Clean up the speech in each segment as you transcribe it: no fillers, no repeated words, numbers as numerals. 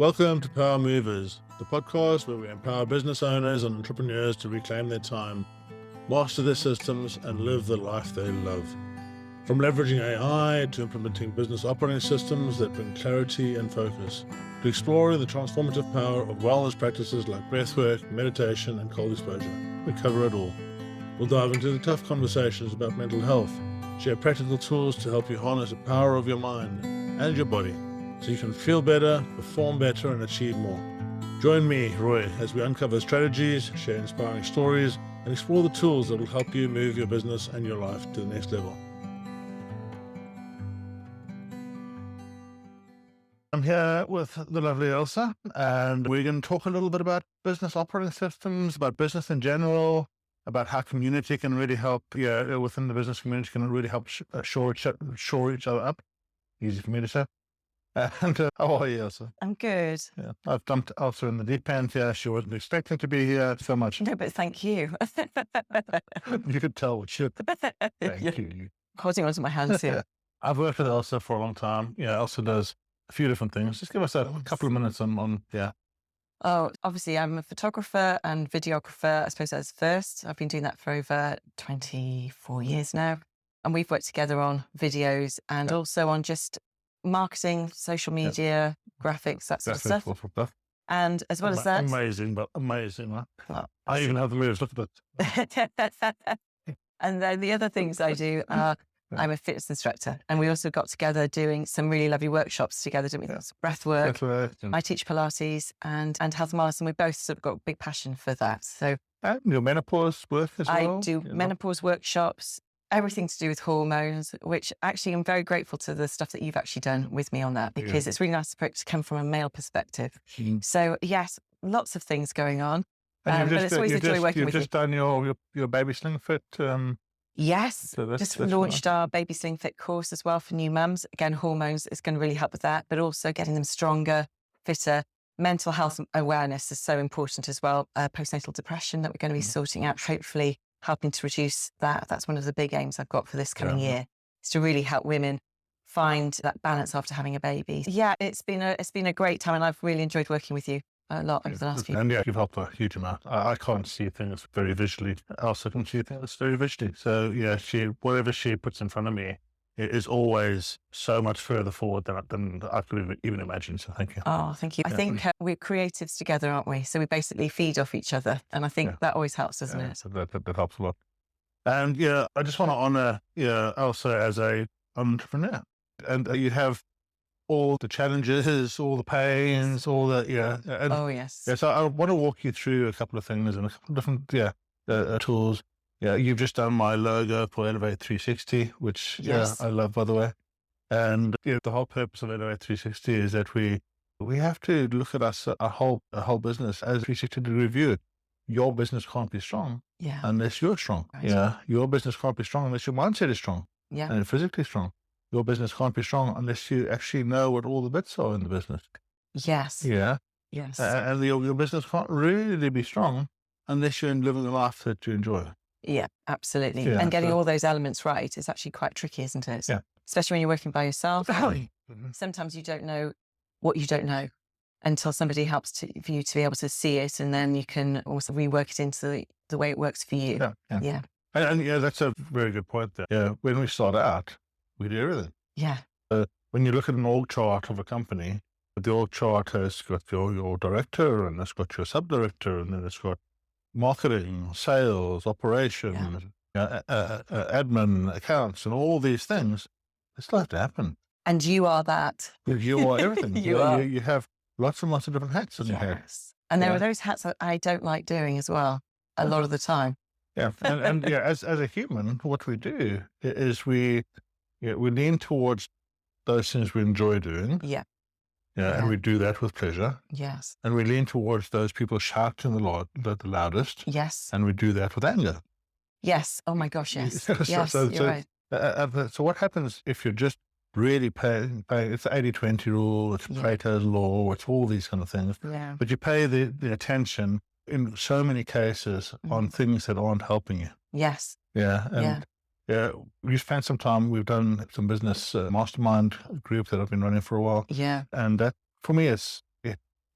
Welcome to Power Movers, the podcast where we empower business owners and entrepreneurs to reclaim their time, master their systems, and live the life they love. From leveraging AI to implementing business operating systems that bring clarity and focus, to exploring the transformative power of wellness practices like breathwork, meditation, and cold exposure, we cover it all. We'll dive into the tough conversations about mental health, share practical tools to help you harness the power of your mind and your body, so you can feel better, perform better, and achieve more. Join me, Roy, as we uncover strategies, share inspiring stories, and explore the tools that will help you move your business and your life to the next level. I'm here with the lovely Ailsa, and we're going to talk a little bit about business operating systems, about business in general, about how community can really help, within the business community can really help shore each other up. Easy for me to say. And how are you, Ailsa? I'm good. Yeah, I've dumped Ailsa in the deep end here. She wasn't expecting to be here so much. No, but thank you. You could tell what she. Thank you. Holding onto my hands here. I've worked with Ailsa for a long time. Yeah, Ailsa does a few different things. Just give us a couple of minutes on. Oh, obviously, I'm a photographer and videographer. I suppose that's first. I've been doing that for over 24 years now. And we've worked together on videos and also on just marketing, social media, graphics, that sort of stuff. And as well as that... Amazing. Huh? I even have the moves, look at that. And then the other things I do are, I'm a fitness instructor. And we also got together doing some really lovely workshops together, didn't we? Breathwork. I teach Pilates and health and wellness, and we both sort of got a big passion for that. So your menopause work as well? I do menopause workshops. Everything to do with hormones, which actually I'm very grateful to the stuff that you've actually done with me on that, because it's really nice for it to come from a male perspective. So yes, lots of things going on. But it's always a joy working with you. You've just done your baby sling fit. Yes, so just launched our baby sling fit course as well for new mums. Again, hormones is going to really help with that, but also getting them stronger, fitter. Mental health awareness is so important as well. Postnatal depression that we're going to be sorting out, hopefully helping to reduce that. That's one of the big aims I've got for this coming year, is to really help women find that balance after having a baby. Yeah, it's been a great time, and I've really enjoyed working with you a lot over the last few. And you've helped a huge amount. I can't see things very visually. Ailsa can see things very visually. So whatever she puts in front of me, it is always so much further forward than I could even imagine. So thank you. Oh, thank you. I think we're creatives together, aren't we? So we basically feed off each other. And I think that always helps, doesn't it? So that helps a lot. And I just want to honor Ailsa as a entrepreneur. And you have all the challenges, all the pains, all the, And, oh, yes. Yeah, so I want to walk you through a couple of things and a couple of different tools. Yeah, you've just done my logo for Elevate 360, which I love, by the way. And the whole purpose of Elevate 360 is that we have to look at a whole business as a 360-degree view. Your business can't be strong unless you're strong. Right. Yeah, your business can't be strong unless your mindset is strong and physically strong. Your business can't be strong unless you actually know what all the bits are in the business. Yes. Yeah. Yes. And your business can't really be strong unless you're living the life that you enjoy. Yeah, absolutely. And getting all those elements right is actually quite tricky, isn't it? Yeah. Especially when you're working by yourself. Sometimes you don't know what you don't know until somebody helps for you to be able to see it, and then you can also rework it into the way it works for you. Yeah. And that's a very good point there. Yeah, when we start out, we do everything. Yeah. When you look at an org chart of a company, the org chart has got your director, and it's got your sub-director, and then it's got marketing, sales, operations, admin, accounts, and all these things. They still have to happen. And you are that. You are everything. You have lots and lots of different hats on your head. And there are those hats that I don't like doing as well, a lot of the time. Yeah. And as a human, what we do is we lean towards those things we enjoy doing. Yeah. And we do that with pleasure. Yes. And we lean towards those people shouting the loudest. Yes. And we do that with anger. Yes. Oh my gosh, yes. You're right. So what happens if you're just really paying, it's the 80-20 rule, it's Plato's law, it's all these kind of things. Yeah. But you pay the attention in so many cases on things that aren't helping you. Yes. Yeah. And we spent some time, we've done some business mastermind group that I've been running for a while. Yeah. And that for me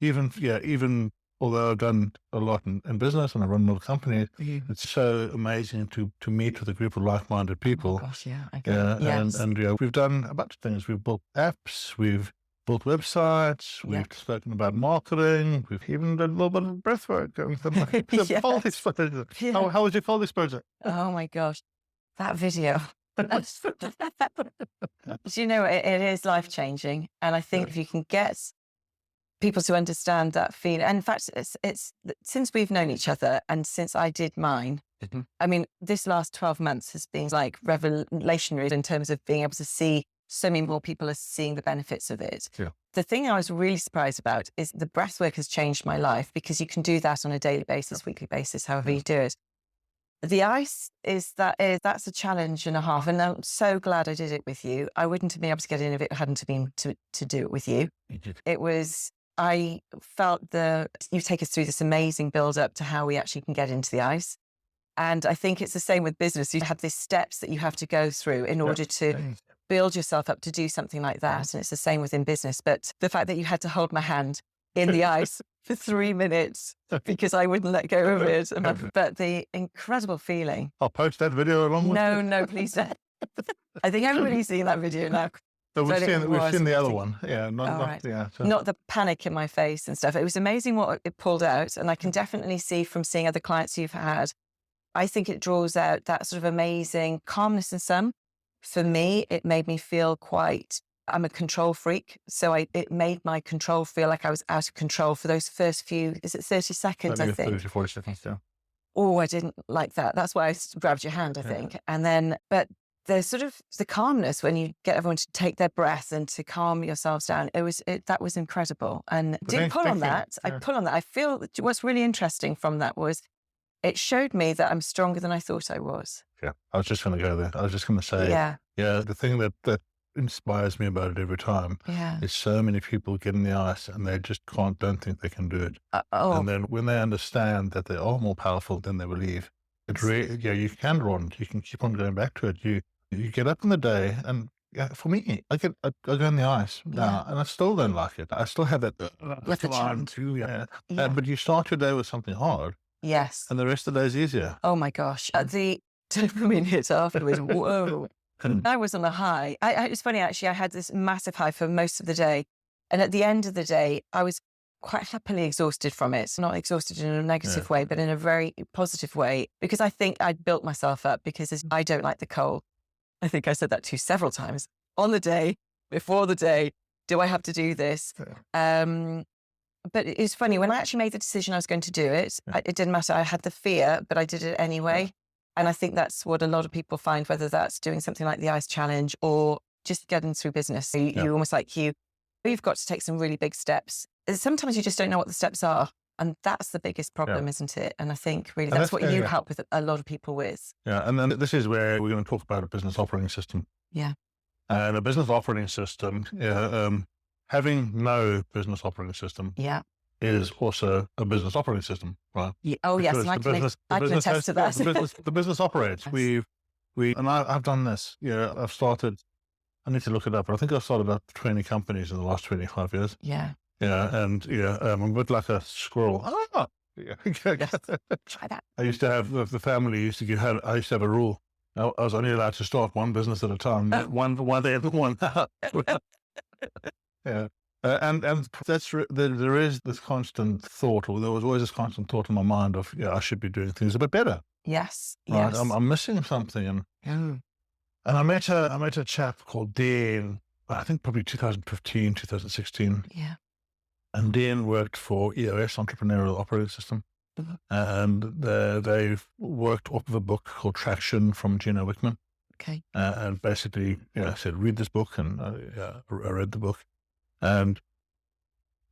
even although I've done a lot in business and I run a little company, it's so amazing to meet with a group of like-minded people. Oh gosh, yeah. Okay. Yeah, Yes. and we've done a bunch of things. We've built apps, we've built websites, Yeah. we've spoken about marketing, we've even done a little bit of breathwork. Yes. Cold exposure. Yeah. How was your cold exposure? Oh my gosh, that video. Do you know, it is life-changing. And I think if you can get people to understand that feeling, and in fact, it's since we've known each other and since I did mine, I mean, this last 12 months has been like revelationary in terms of being able to see so many more people are seeing the benefits of it. Yeah. The thing I was really surprised about is the breath work has changed my life, because you can do that on a daily basis, weekly basis, however you do it. The ice that's a challenge and a half. And I'm so glad I did it with you. I wouldn't have been able to get in if it hadn't been to do it with you. It was, I felt you take us through this amazing build up to how we actually can get into the ice. And I think it's the same with business. You have these steps that you have to go through in order to build yourself up to do something like that. And it's the same within business. But the fact that you had to hold my hand in the ice for 3 minutes because I wouldn't let go of it. But the incredible feeling. I'll post that video along with it. No, please don't. I think everybody's seen that video now. So we've seen the other one. Yeah, Right. yeah. So. Not the panic in my face and stuff. It was amazing what it pulled out. And I can definitely see from seeing other clients you've had, I think it draws out that sort of amazing calmness in some. For me, it made me feel I'm a control freak. So it made my control feel like I was out of control for those first few, is it 30 seconds, I think? 30 to 40 seconds, yeah. Oh, I didn't like that. That's why I grabbed your hand, I think. And then, but there's sort of the calmness when you get everyone to take their breath and to calm yourselves down. That was incredible. And didn't pull on that. I pull on that. I feel that what's really interesting from that was it showed me that I'm stronger than I thought I was. Yeah, I was just going to go there. I was just going to say, the thing that inspires me about it every time is so many people get in the ice and they just don't think they can do it. And then when they understand that they are more powerful than they believe, you can run, you can keep on going back to it. You get up in the day, and for me, I go in the ice now, and I still don't like it. I still have that. But you start your day with something hard. Yes. And the rest of the day is easier. Oh my gosh. The dopamine hit afterwards. Whoa. I was on a high. It's funny, actually, I had this massive high for most of the day. And at the end of the day, I was quite happily exhausted from it. Not exhausted in a negative way, but in a very positive way, because I think I'd built myself up because I don't like the cold. I think I said that to you several times. On the day, before the day, do I have to do this? But it's funny, when I actually made the decision I was going to do it, it didn't matter. I had the fear, but I did it anyway. And I think that's what a lot of people find, whether that's doing something like the ICE challenge or just getting through business. So you almost you've got to take some really big steps. Sometimes you just don't know what the steps are. And that's the biggest problem, isn't it? And I think really that's what you help with a lot of people with. Yeah. And then this is where we're going to talk about a business operating system. Yeah. And a business operating system, having no business operating system is also a business operating system, right? Yeah. Oh, yes. And I can attest to that. The business operates. Yes. And I've done this. I've started, I need to look it up, but I think I've started about 20 companies in the last 25 years. Yeah. Yeah. And I'm a bit like a squirrel. Yes. Try that. I used to have, the family I used to have a rule. I was only allowed to start one business at a time, one day at one. Yeah. And there is this constant thought, or there was always this constant thought in my mind of, I should be doing things a bit better. Yes. Right? Yes. I'm missing something. And I met a chap called Dean, I think probably 2015, 2016. Yeah. And Dean worked for EOS, Entrepreneurial Operating System. And they've worked off of a book called Traction from Gino Wickman. Okay. And basically, said, read this book. And I read the book. And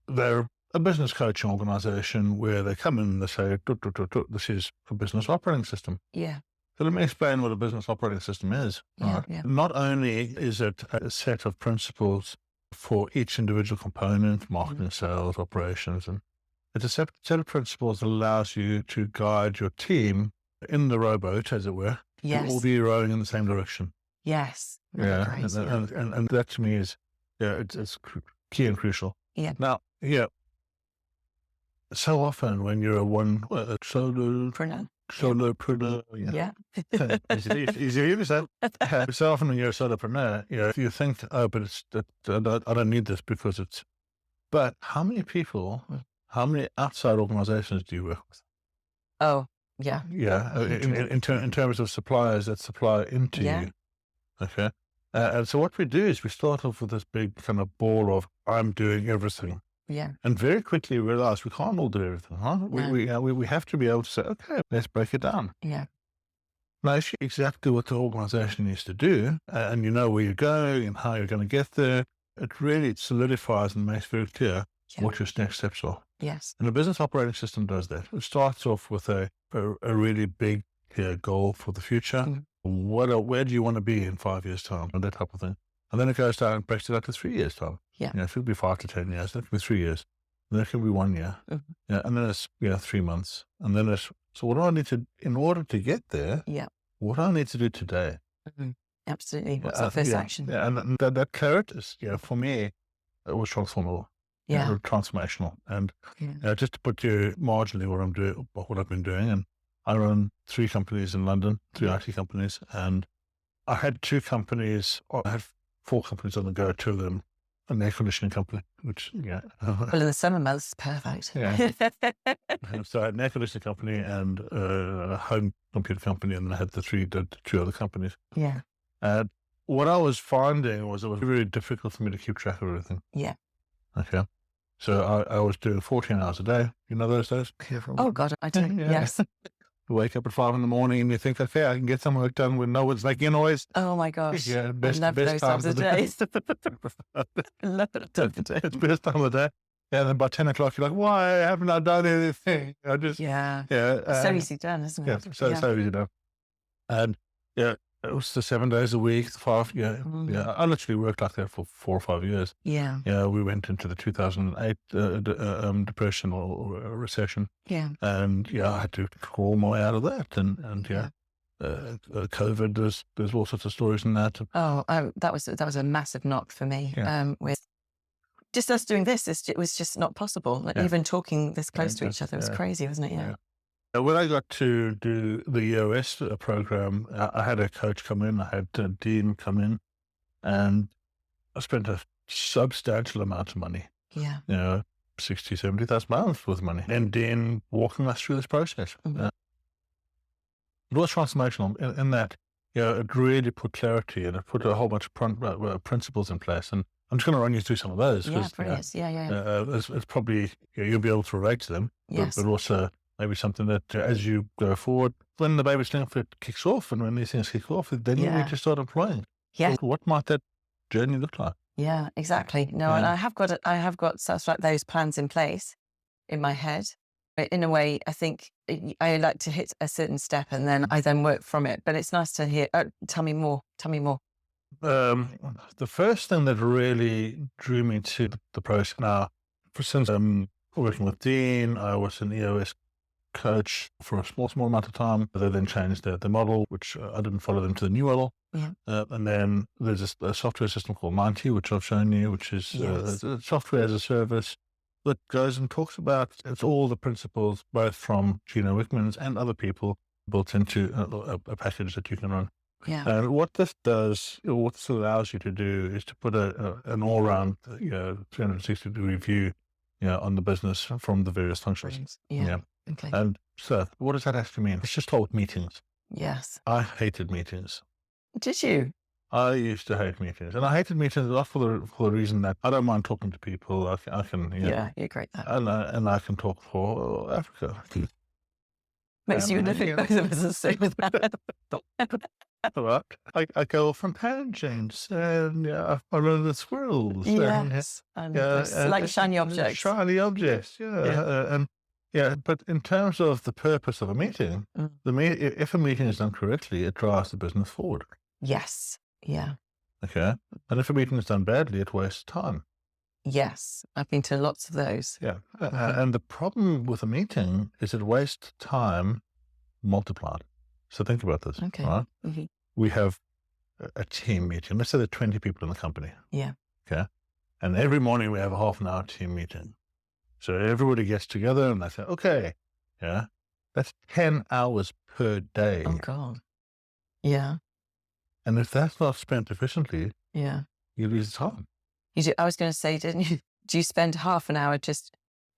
they're a business coaching organization where they come in and they say, this is a business operating system. Yeah. So let me explain what a business operating system is. Right? Yeah. Not only is it a set of principles for each individual component, marketing, sales, operations, and it's a set of principles that allows you to guide your team in the rowboat, as it were. Yes. To all be rowing in the same direction. Yes. Yeah. And that to me is, it's key and crucial. Yeah. Now, So often when you're a solopreneur, Yeah. easy to use that. So often when you're a solopreneur, if you think, oh, but I don't need this because it's. But how many outside organizations do you work with? Oh, yeah. Yeah, in terms of suppliers that supply into Yeah. you. Okay. And so what we do is we start off with this big kind of ball of I'm doing everything. Yeah. And very quickly realize we can't all do everything, huh? No. We have to be able to say, okay, let's break it down. Yeah. Now, if you exactly what the organization needs to do, and you know where you're going and how you're going to get there, it really solidifies and makes very clear what your next steps are. Yes. And the business operating system does that. It starts off with a really big, clear goal for the future. Where do you want to be in 5 years' time? And that type of thing. And then it goes down and breaks it out to 3 years' time. Yeah. If it'll be 5 to 10 years, then it can be 3 years. Then it can be 1 year. Yeah. And then it's 3 months. And then it's, so what do I need to, in order to get there, what do I need to do today? Absolutely. What's that first action? Yeah. And that clarity is, for me, it was transformable. Yeah. Transformational. And just to put you marginally what I've been doing, and I run 3 companies in London, 3 IT companies, and I had 2 companies, I had 4 companies on the go, 2 of them an air conditioning company, which, Well, in the summer months, perfect. Yeah. So I had an air conditioning company and a home computer company, and then I had the 2 other companies. Yeah. And what I was finding was it was very difficult for me to keep track of everything. Yeah. Okay. So I was doing 14 hours a day. You know those days? Oh, God, I do. Yes. You wake up at 5 a.m. and you think, okay, I can get some work done when no one's making a noise. Oh, my gosh. Yeah, I love those times of the day. I love that time of the day. It's the best time of the day. Yeah, and then by 10 o'clock, you're like, why haven't I done anything? So easy done, isn't it? So easy done. And it was the 7 days a week, 5. I literally worked like that for 4 or 5 years. Yeah. Yeah, we went into the 2008 depression or recession. Yeah. And I had to crawl my way out of that. And COVID, there's all sorts of stories in that. Oh, that was a massive knock for me. With just us doing this, it was just not possible. Like even talking this close to each other was crazy, wasn't it? Yeah. When I got to do the EOS program, I had a coach come in, I had a dean come in, and I spent a substantial amount of money. Yeah. 60, 70,000 pounds worth of money. And dean walking us through this process. It was transformational in that, it really put clarity and it put a whole bunch of principles in place. And I'm just going to run you through some of those. Yeah, brilliant. It's probably, you'll be able to relate to them, yes. but also maybe something that as you go forward, when the baby sling fit kicks off and when these things kick off, then you need to start employing. Yeah. So what might that journey look like? Yeah, exactly. No, and I have got such like those plans in place in my head. But in a way, I think I like to hit a certain step and then I then work from it. But it's nice to hear. Tell me more. The first thing that really drew me to the process now, since I'm working with Dean, I was an EOS coach for a small amount of time. They then changed the model, which I didn't follow them to the new model. Yeah. And then there's a software system called 90, which I've shown you, which is software as a service that goes and talks about, it's all the principles, both from Gino Wickman's and other people, built into a package that you can run. Yeah. And what this does, what this allows you to do is to put an all-round, 360-degree view, on the business from the various functions. Yeah. Okay. And so what does that actually mean? It's just hold meetings. Yes. I hated meetings. Did you? I used to hate meetings, and I hated meetings not for the reason that I don't mind talking to people. I can. You're great at that. And I can talk for Africa. Makes you live both of us the same with that. Right. I go off on tangents, and I run the squirrels. Yes. And like shiny objects. Shiny objects, but in terms of the purpose of a meeting, if a meeting is done correctly, it drives the business forward. Yes. Yeah. Okay. And if a meeting is done badly, it wastes time. Yes. I've been to lots of those. Yeah. And the problem with a meeting is it wastes time multiplied. So think about this. Okay. Right? Mm-hmm. We have a team meeting. Let's say there are 20 people in the company. Yeah. Okay. And every morning we have a half an hour team meeting. So everybody gets together and they say, okay, yeah, that's 10 hours per day. Oh God. Yeah. And if that's not spent efficiently, Yeah. you lose time. You do, I was going to say, didn't you? Do you spend half an hour just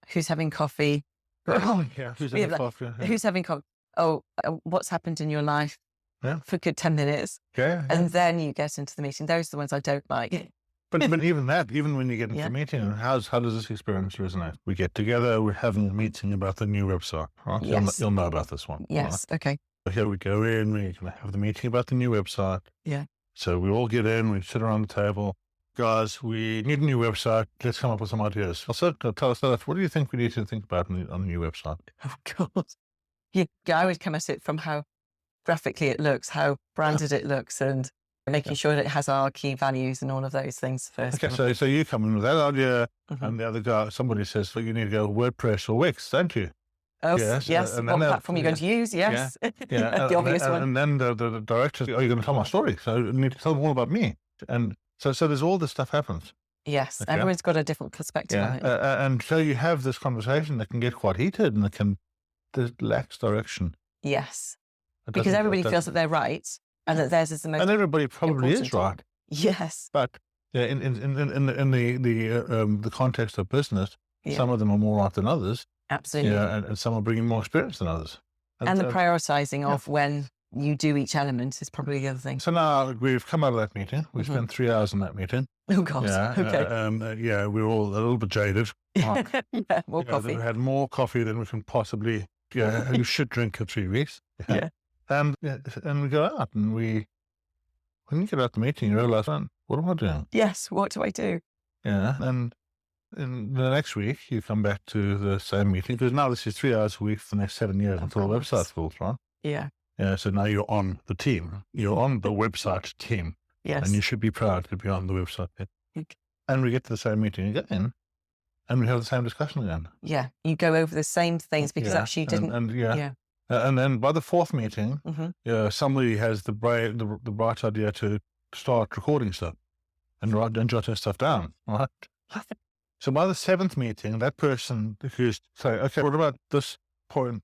who's having coffee? Yeah, who's We have having like, coffee? Yeah. Who's having coffee? Oh, what's happened in your life Yeah. for a good 10 minutes? Yeah, And then you get into the meeting. Those are the ones I don't like. But even that, even when you get into Yeah. the meeting, how does this experience resonate? We get together, we're having a meeting about the new website, right? Yes. You'll know about this one. Yes. Right? Okay. So here we go in, we're going to have the meeting about the new website. Yeah. So we all get in, we sit around the table. Guys, we need a new website. Let's come up with some ideas. Also, tell us, what do you think we need to think about on the new website? Oh God. Yeah. I would come at it from how graphically it looks, how branded it looks, and making sure that it has our key values and all of those things first. Okay, so you come in with that idea, Mhm. and the other guy, somebody says, well, you need to go WordPress or Wix, don't you? Oh, Yes, yes. and What then platform are you going to use? Yes. Yeah, The obvious one. And then the director, are you going to tell my story? So you need to tell them all about me. And so there's all this stuff happens. Yes. Okay. Everyone's got a different perspective on Yeah, it. and so you have this conversation that can get quite heated, and that lacks direction. Yes. It Because doesn't- everybody it feels that they're right and that theirs is the most. and everybody probably is important. right, Yes. but in the context of business, Yeah. some of them are more right than others. Absolutely. Yeah, and some are bringing more experience than others. And the prioritizing of when you do each element is probably the other thing. So now we've come out of that meeting. We spent 3 hours in that meeting. Oh, God. Yeah. Okay. We're all a little bit jaded. Right. Yeah. More Yeah, coffee. We had more coffee than we can possibly. Yeah, you should drink in 3 weeks. Yeah. And we go out, and when you get out the meeting, you realize, man, what am I doing? Yes. What do I do? Yeah. And in the next week, you come back to the same meeting, because now this is 3 hours a week for the next 7 years until the course. website's full, right? Yeah. Yeah. So now you're on the team. You're on the website team. Yes. And you should be proud to be on the website team. Okay. And we get to the same meeting again, and we have the same discussion again. Yeah. You go over the same things because Yeah, actually you didn't. Yeah. And then by the 4th meeting, Mhm. somebody has the bright idea to start recording stuff and jotting stuff down, right? So by the 7th meeting, that person who's saying, okay, what about this point?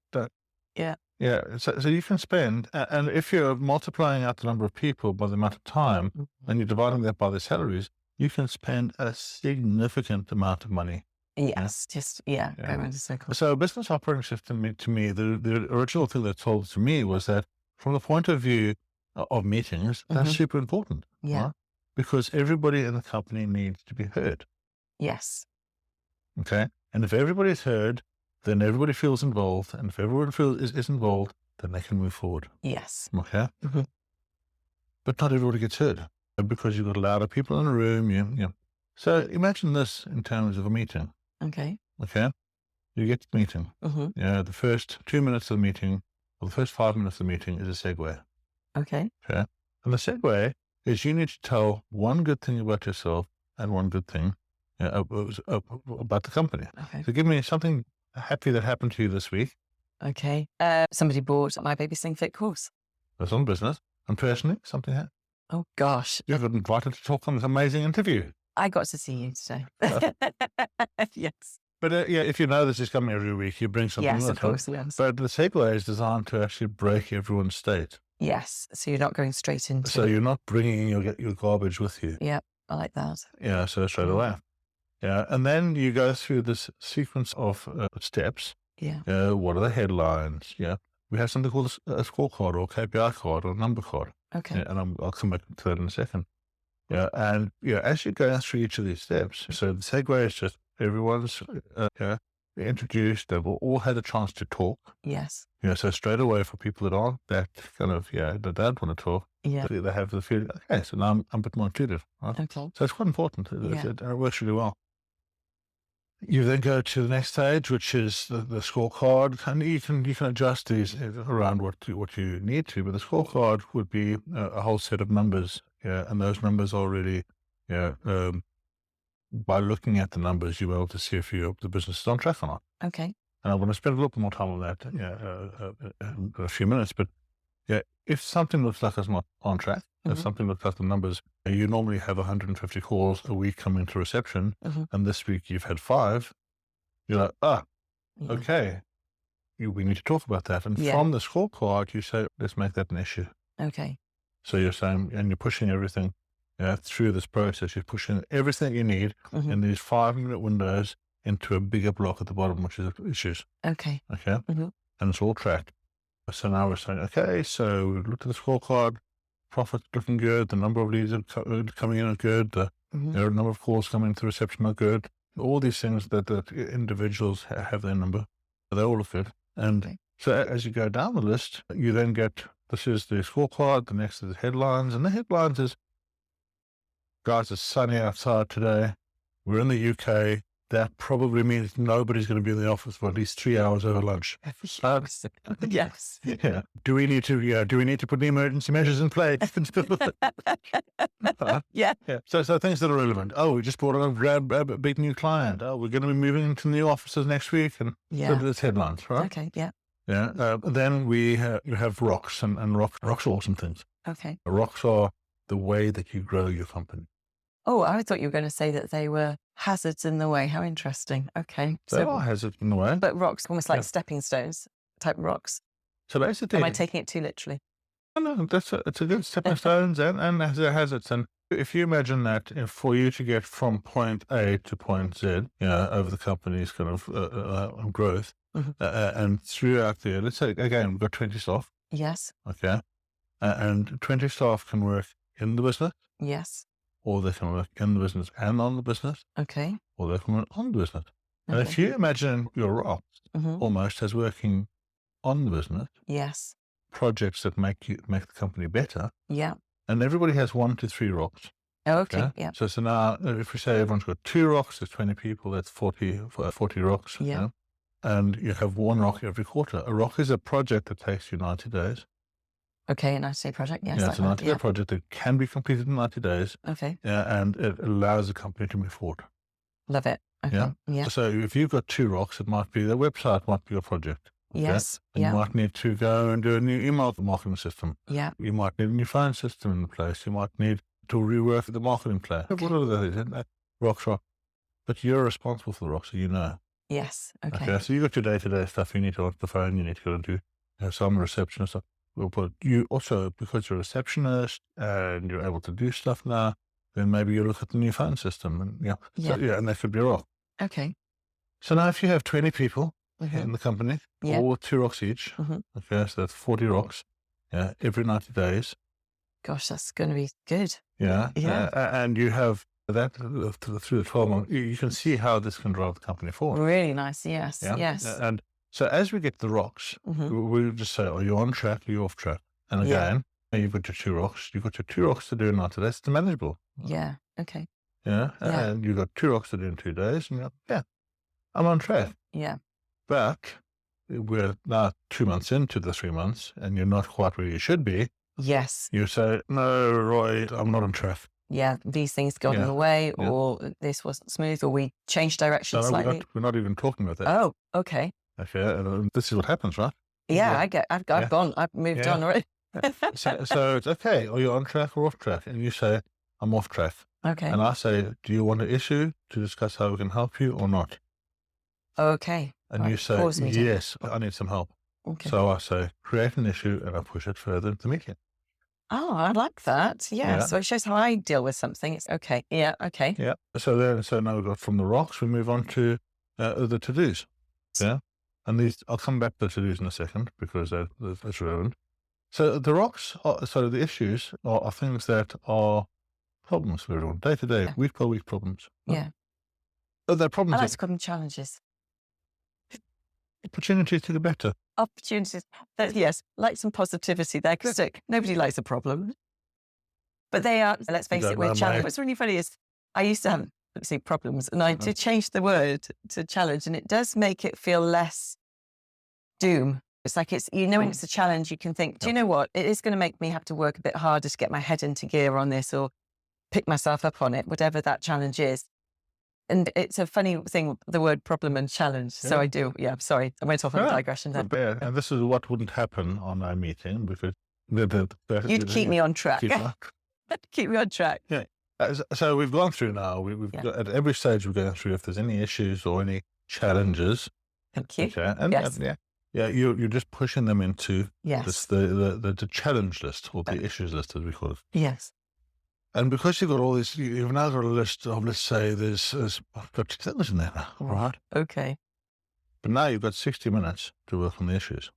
Yeah. Yeah. So you can spend, and if you're multiplying out the number of people by the amount of time, and you're dividing that by their salaries, you can spend a significant amount of money. Yes. Just, go around in circles. So a business operating system, to me, the original thing that told to me was that from the point of view of meetings, that's super important. Yeah. Right? Because everybody in the company needs to be heard. Yes. Okay. And if everybody's heard, then everybody feels involved. And if everyone is involved, then they can move forward. Yes. Okay. Mhm. But not everybody gets heard, because you've got a lot of people in the room. So imagine this in terms of a meeting. Okay. Okay. You get to the meeting. Mm-hmm. Yeah. The first 2 minutes of the meeting, or the first 5 minutes of the meeting, is a segue. Okay. Okay. And the segue is you need to tell one good thing about yourself and one good thing about the company. Okay. So give me something happy that happened to you this week. Okay. Somebody bought my Baby Sing Fit course. That's on business. And personally, something happened. Oh, gosh. You got invited to talk on this amazing interview. I got to see you today. Yes. But if you know this is coming every week, you bring something Yes, with of it. course. Yes. But the segue is designed to actually break everyone's state. Yes. So you're not going straight into. So you're not bringing your garbage with you. Yeah. I like that. Yeah, so straight away. Yeah, and then you go through this sequence of steps. Yeah. What are the headlines? Yeah, we have something called a scorecard or KPI card or a number card. Okay. Yeah, and I'll come back to that in a second. Yeah, and as you go through each of these steps, so the segue is just everyone's introduced. They've all had a chance to talk. Yes. So straight away for people that aren't that kind of that don't want to talk, Yeah. they have the feeling, okay, so now I'm a bit more included. Right? Okay. So it's quite important. Yeah. It works really well. You then go to the next stage, which is the scorecard, and you can adjust these around what you need to. But the scorecard would be a whole set of numbers, and those numbers are really, by looking at the numbers, you're able to see if the business is on track or not. Okay. And I want to spend a little bit more time on that, in a few minutes. But if something looks like it's not on track, if something looks like the numbers, you normally have 150 calls a week coming to reception, and this week you've had 5, You're like, Yeah. okay, we need to talk about that. And Yeah. from the scorecard, you say, let's make that an issue. Okay. So you're saying, and you're pushing everything through this process. You're pushing everything you need Mhm. in these 5-minute windows into a bigger block at the bottom, which is issues. Okay. Okay. Mhm. And it's all tracked. So now we're saying, okay, so we've looked at the scorecard, profit's looking good, the number of leads are coming in are good, the Mhm. number of calls coming to reception are good. All these things that individuals have their number, they all look good. And Okay. so as you go down the list, you then get, this is the scorecard, the next is headlines, and the headlines is, guys, it's sunny outside today. We're in the UK. That probably means nobody's going to be in the office for at least 3 hours over lunch. Yes. Yes. Yeah. Do we need to put the emergency measures in place? Yeah. Yeah. So things that are relevant. Oh, we just brought on a big new client. Oh, we're going to be moving into new offices next week. And so Yeah. there's headlines, right? Okay. Yeah. Yeah. Then we have rocks, and rocks are awesome things. Okay. Rocks are the way that you grow your company. Oh, I thought you were going to say that they were hazards in the way. How interesting. Okay. There are hazards in the way. But rocks, almost like Yeah. stepping stones type rocks. So basically, Am I taking it too literally? no, it's a good stepping stones and hazards. And if you imagine that for you to get from point A to point Z, over the company's kind of growth, Mhm. And throughout there, let's say again, we've got 20 staff, Yes. okay, and 20 staff can work in the business, Yes. or they can work in the business and on the business, Okay. or they can work on the business. And if Okay. you imagine your rocks Mhm. almost as working on the business, Yes. projects that make the company better, Yeah. and everybody has 1 to 3 rocks. Oh, okay. Yeah. So now, if we say everyone's got 2 rocks, there's 20 people, that's 40 rocks. Yeah. And you have 1 rock every quarter. A rock is a project that takes you 90 days. Okay. A 90-day project. Yes. Yeah, like it's a that. 90-day project that can be completed in 90 days. Okay. And it allows the company to move forward. Love it. Okay. Yeah. Yeah. So if you've got 2 rocks, it might be the website, might be your project. Okay? Yes. And Yeah. you might need to go and do a new email marketing system. Yeah. You might need a new phone system in place. You might need to rework the marketing plan. Okay. Whatever that is, and rocks are. But you're responsible for the rocks, so you know. Yes. Okay. Okay, so you got your day-to-day stuff. You need to answer the phone. You need to go and do some receptionist stuff. But you also, because you're a receptionist and you're able to do stuff now, then maybe you look at the new phone system, and Yeah. and that could be a rock. Okay. So now, if you have 20 people Mhm. in the company, Yeah. all with 2 rocks each, Mhm. okay, so that's 40 rocks. Yeah, every 90 days. Gosh, that's going to be good. Yeah, Yeah. and you have that through the 12 months. You can see how this can drive the company forward. Really nice. Yes. Yeah, Yes. and so as we get the rocks, Mhm. we'll just say, are you on track? Are you off track? And Yeah. again, you've got your 2 rocks. You've got your 2 rocks to do in 90 days. It's manageable. Yeah. Okay. Yeah, Yeah. and you've got 2 rocks to do in 2 days, and you're like, yeah, I'm on track. Yeah. But we're now 2 months into the 3 months, and you're not quite where you should be. Yes. You say, no, Roy, I'm not on track. Yeah. These things got in Yeah. the way, Yeah. or this wasn't smooth, or we changed direction No, slightly. we're not even talking about that. Oh, okay. Okay, and this is what happens, right? Yeah. Yeah. I've Yeah. gone. I've moved Yeah. on already. So it's okay. Are you on track or off track? And you say, I'm off track. Okay. And I say, do you want an issue to discuss how we can help you or not? Okay. And Right, you say, pause meeting. yes, I need some help. Okay. So I say, create an issue, and I push it further into the meeting. Oh, I like that. Yeah. Yeah. So it shows how I deal with something. It's okay. Yeah. Okay. Yeah. So now we've got from the rocks, we move on to the to-dos. Yeah. And these, I'll come back to the to-dos in a second because that's relevant. So the rocks, the issues are things that are problems for everyone, day to day, Yeah. week by week problems. Yeah. They're I problems, like to call them challenges. opportunities to get better. Opportunities. Yes. Like some positivity there. Because nobody likes a problem. But they are, let's face don't it, we're know, challenged. mate. What's really funny is I used to have problems, and I did change the word to challenge, and it does make it feel less doom. It's like when it's a challenge, you can think, do you know what? It is going to make me have to work a bit harder to get my head into gear on this, or pick myself up on it, whatever that challenge is. And it's a funny thing, the word problem and challenge. So Yeah. I do. Yeah, sorry. I went off on a digression there. Yeah, and this is what wouldn't happen on our meeting because You'd keep me on track. Keep me on track. Yeah. So we've gone through now. We've Yeah. got, at every stage we're going through, if there's any issues or any challenges. Thank you. Okay. And Yes. You're just pushing them into Yes. the challenge list, or the issues list, as we call it. Yes. And because you've got all this, you've now got a list of, let's say, there's I've got 2 things in there now, right? Okay. But now you've got 60 minutes to work on the issues.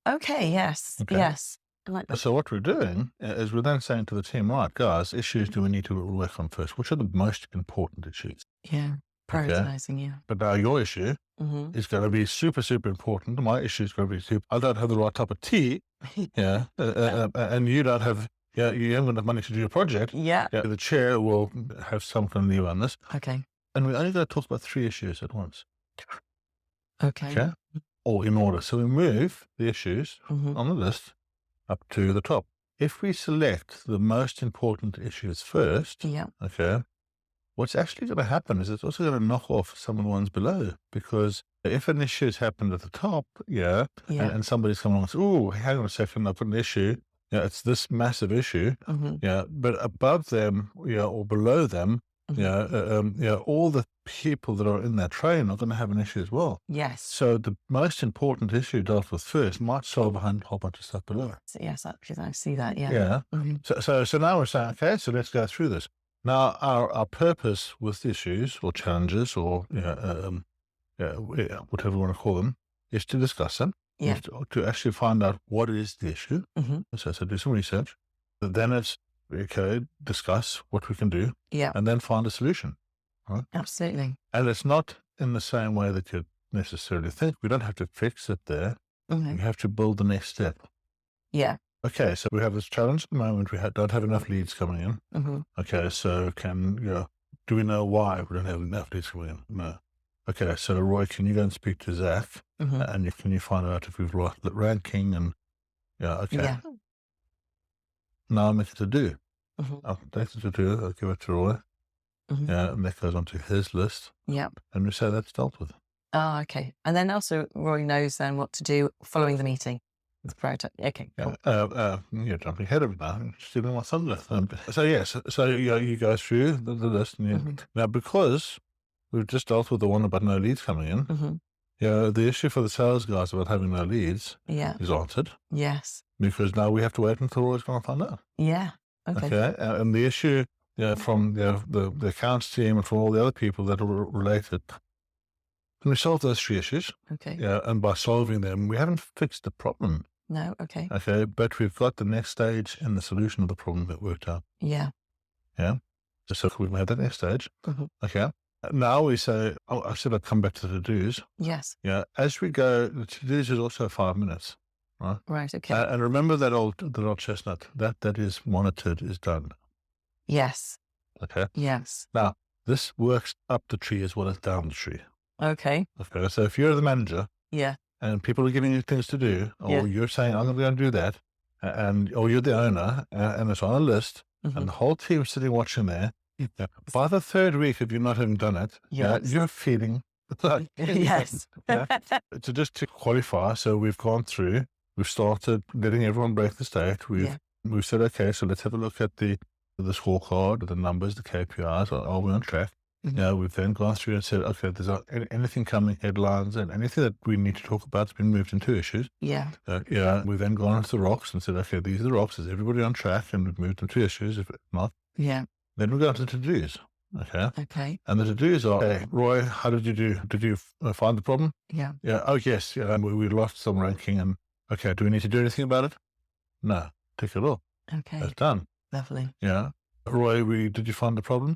Okay. Yes. Okay. Yes. I like that. So what we're doing is we're then saying to the team, right, guys, issues do we need to work on first? Which are the most important issues? Yeah. Prioritizing. Yeah. But now your issue Mm-hmm. is going to be super, super important. My issue is going to be super. I don't have the right type of tea. And you don't have. Yeah, you haven't got enough money to do your project. Yeah. The chair will have some kind of leave on this. Okay. And we're only going to talk about 3 issues at once. Okay. Or in order. So we move the issues Mm-hmm. on the list up to the top. If we select the most important issues first, Yeah. what's actually going to happen is it's also going to knock off some of the ones below, because if an issue has happened at the top, and somebody's coming along and says, oh, hang on a second, I've got an issue. It's this massive issue. Mm-hmm. But above them, or below them, Mm-hmm. all the people that are in that train are going to have an issue as well. Yes. So the most important issue dealt with first might solve behind a whole bunch of stuff below. Yes, actually, I see that. Yeah. Mm-hmm. So now we're saying, okay, so let's go through this. Now, our purpose with issues or challenges or whatever you want to call them is to discuss them. Yeah. To actually find out what is the issue. Mm-hmm. So do some research. Then it's discuss what we can do. Yeah. And then find a solution. Right? Absolutely. And it's not in the same way that you necessarily think. We don't have to fix it there. Mm-hmm. We have to build the next step. Yeah. Okay, so we have this challenge at the moment. We don't have enough leads coming in. Mm-hmm. Okay, so do we know why we don't have enough leads coming in? No. Okay, so Roy, can you go and speak to Zach, Mm-hmm. and can you find out if we've lost the ranking? And okay. Yeah. Now I make it to do. Mm-hmm. I'll take it to do. I'll give it to Roy. Mm-hmm. And that goes onto his list. Yeah. And we say that's dealt with. Oh, okay. And then also Roy knows then what to do following the meeting. It's priority. Okay. Cool. You're jumping ahead of me now. Stealing my thunder. So yes. So you go through the list, and now because we've just dealt with the one about no leads coming in. Mm-hmm. The issue for the sales guys about having no leads is answered. Yes. Because now we have to wait until Roy's going to find out. Yeah. Okay. And the issue from the accounts team and from all the other people that are related, and we solve those 3 issues. Okay. And by solving them, we haven't fixed the problem. No. Okay. But we've got the next stage in the solution of the problem that worked out. Yeah. So we've made that next stage. Mm-hmm. Okay. Now we say, I said I'd come back to the to-dos. Yes. As we go, the to-dos is also 5 minutes. Right. Right. Okay. And remember that old chestnut, that is monitored, is done. Yes. Okay. Yes. Now, this works up the tree as well as down the tree. Okay. So if you're the manager, Yeah. and people are giving you things to do, or you're saying, I'm going to go and do that, or you're the owner, and it's on a list, and the whole team's sitting watching there, by the 3rd week, if you're not having done it, you're feeling like, Yes. So just to qualify, so we've gone through, we've started letting everyone break the state. We've said, okay, so let's have a look at the scorecard, the numbers, the KPIs. Are we on track? We've then gone through and said, okay, there's anything coming, headlines, and anything that we need to talk about has been moved into issues. Yeah. We've then gone into the rocks and said, okay, these are the rocks. Is everybody on track? And we've moved them to issues. If not, Yeah. then we go into to-dos. Okay. And the to-dos are, hey, Roy, how did you do? Did you find the problem? Yeah. Oh, yes. We lost some ranking. And okay, do we need to do anything about it? No. Tick it off. Okay. That's done. Lovely. Yeah. Roy, did you find the problem?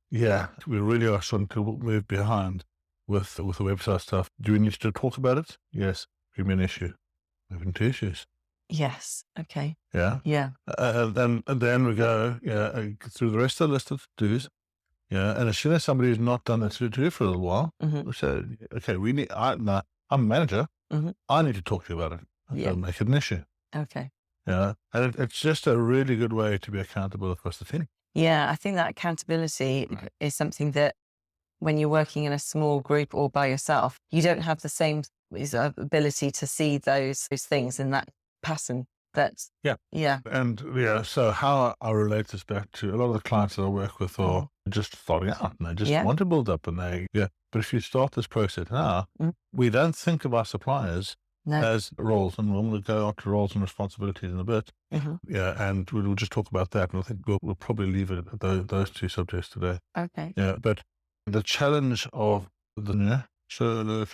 Yeah. We really are starting to move behind with the website stuff. Do we need to talk about it? Yes. Give me an issue. Moving to issues. Yes. Okay. Yeah. Yeah. And then we go through the rest of the list of to-dos. And as soon as somebody who's not done the to-do for a little while, we say, okay, I'm a manager. I need to talk to you about it. I'll make it an issue. Okay. And it's just a really good way to be accountable across the team. Yeah. I think that accountability is something that when you're working in a small group or by yourself, you don't have the same ability to see those things in that pattern. And so how I relate this back to a lot of the clients that I work with are just starting out and they just Yeah. want to build up but if you start this process now, we don't think of our suppliers No. as roles, and we're going to go on to roles and responsibilities in a bit. Yeah, and we'll just talk about that, and I think we'll probably leave it at those two subjects today. Okay. Yeah, but the challenge of the is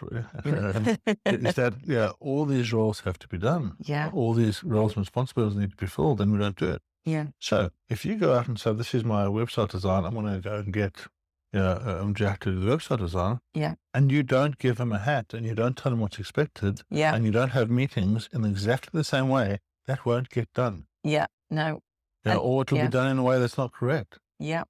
that all these roles have to be done. Yeah. All these roles and responsibilities need to be filled, and we don't do it. Yeah. So if you go out and say, "This is my website design. I'm going to go and get Jack to do the website design," Yeah. and you don't give him a hat, and you don't tell him what's expected, Yeah. and you don't have meetings in exactly the same way, that won't get done. Yeah. No. Or it will be done in a way that's not correct. Yeah.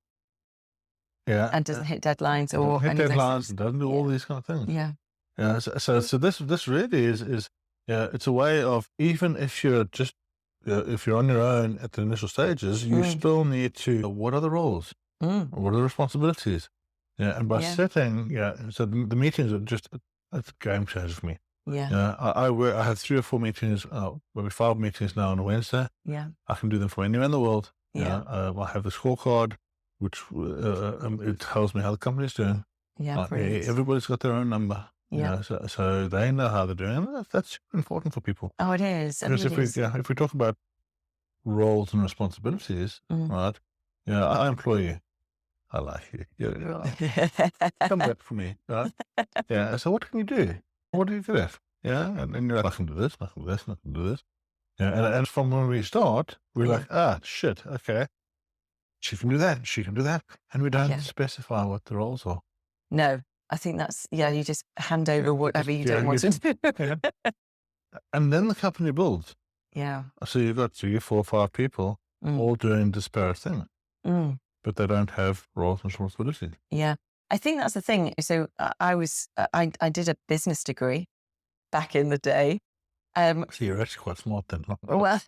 Yeah. And doesn't hit deadlines or hit any of those deadlines, things. and doesn't do all these kind of things. Yeah. Yeah. So this really is it's a way of, even if you're just if you're on your own at the initial stages, you still need to, what are the roles? What are the responsibilities? Yeah. And by setting, so the meetings are just a game changer for me. Yeah. I have 3 or 4 meetings, maybe 5 meetings now on a Wednesday. Yeah. I can do them from anywhere in the world. Yeah. I have the scorecard, which it tells me how the company's doing. Yeah. Brilliant. Everybody's got their own number. Yeah. So they know how they're doing, and that's super important for people. Oh, it is. Because if we talk about roles and responsibilities, right? Yeah, I employ you. I like you. Come back for me, right? Yeah. So what can you do? What do you do that? Yeah, and you're like, I can do this, I can do this, I can do this. Yeah, and from when we start, we're like, shit, okay. She can do that, she can do that. And we don't specify what the roles are. No, I think that's, you just hand over whatever you don't want to do. And then the company builds. Yeah. So you've got 3, 4, 5 people all doing disparate things, but they don't have roles and responsibilities. Yeah. I think that's the thing. So I did a business degree back in the day. So you're actually quite smart then. Well,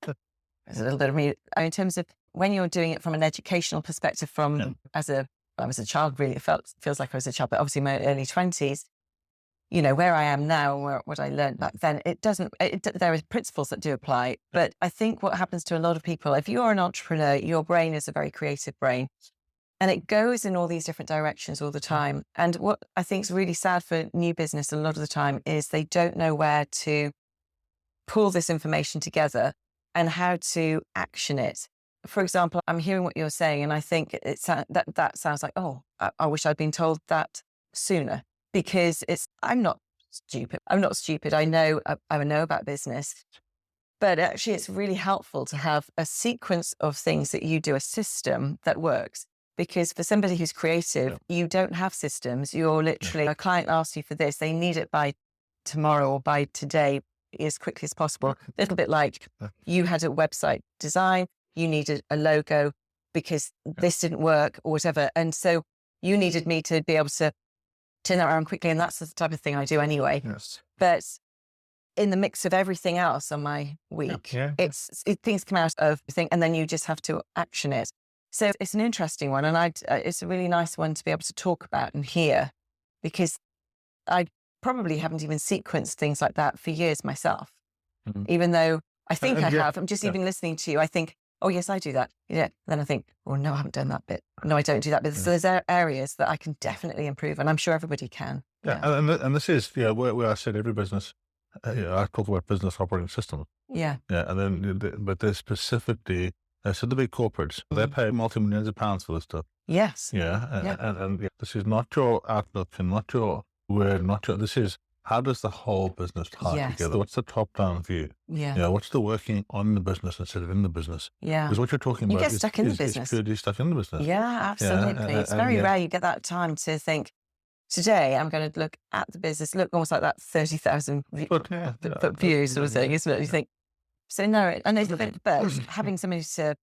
there's a little bit of me in terms of when you're doing it from an educational perspective. As a child, really, it feels like I was a child, but obviously my early 20s. Where I am now, what I learned back then, there are principles that do apply. But I think what happens to a lot of people, if you're an entrepreneur, your brain is a very creative brain. And it goes in all these different directions all the time. And what I think is really sad for new business a lot of the time is they don't know where to pull this information together and how to action it. For example, I'm hearing what you're saying, and I think that sounds like, I wish I'd been told that sooner, because I'm not stupid. I know about business. But actually, it's really helpful to have a sequence of things that you do, a system that works. Because for somebody who's creative, you don't have systems. You're literally, a client asks you for this, they need it by tomorrow or by today as quickly as possible. A little bit like you had a website design, you needed a logo because this didn't work or whatever. And so you needed me to be able to turn that around quickly. And that's the type of thing I do anyway. Yes. But in the mix of everything else on my week, things come out of everything, and then you just have to action it. So it's an interesting one, and it's a really nice one to be able to talk about and hear, because I probably haven't even sequenced things like that for years myself, even though I think I have. I'm just even listening to you. I think, oh, yes, I do that. Yeah. Then I think, oh, no, I haven't done that bit. No, I don't do that bit. So there's areas that I can definitely improve, and I'm sure everybody can. Yeah. And this is, where I said every business, I talk about business operating systems. Yeah. Yeah. And then, but there's specifically, so the big corporates, they pay multi-millions of pounds for this stuff. Yes. Yeah. And this is not your outlook and not your word, this is, how does the whole business tie together? What's the top-down view? Yeah. What's the working on the business instead of in the business? Yeah. Because what you're talking about is stuck in the business. Is purely stuck in the business. Yeah, absolutely. It's very rare you get that time to think, today I'm going to look at the business, look almost like that 30,000 foot view sort of thing, isn't it? You think, so no, but having somebody to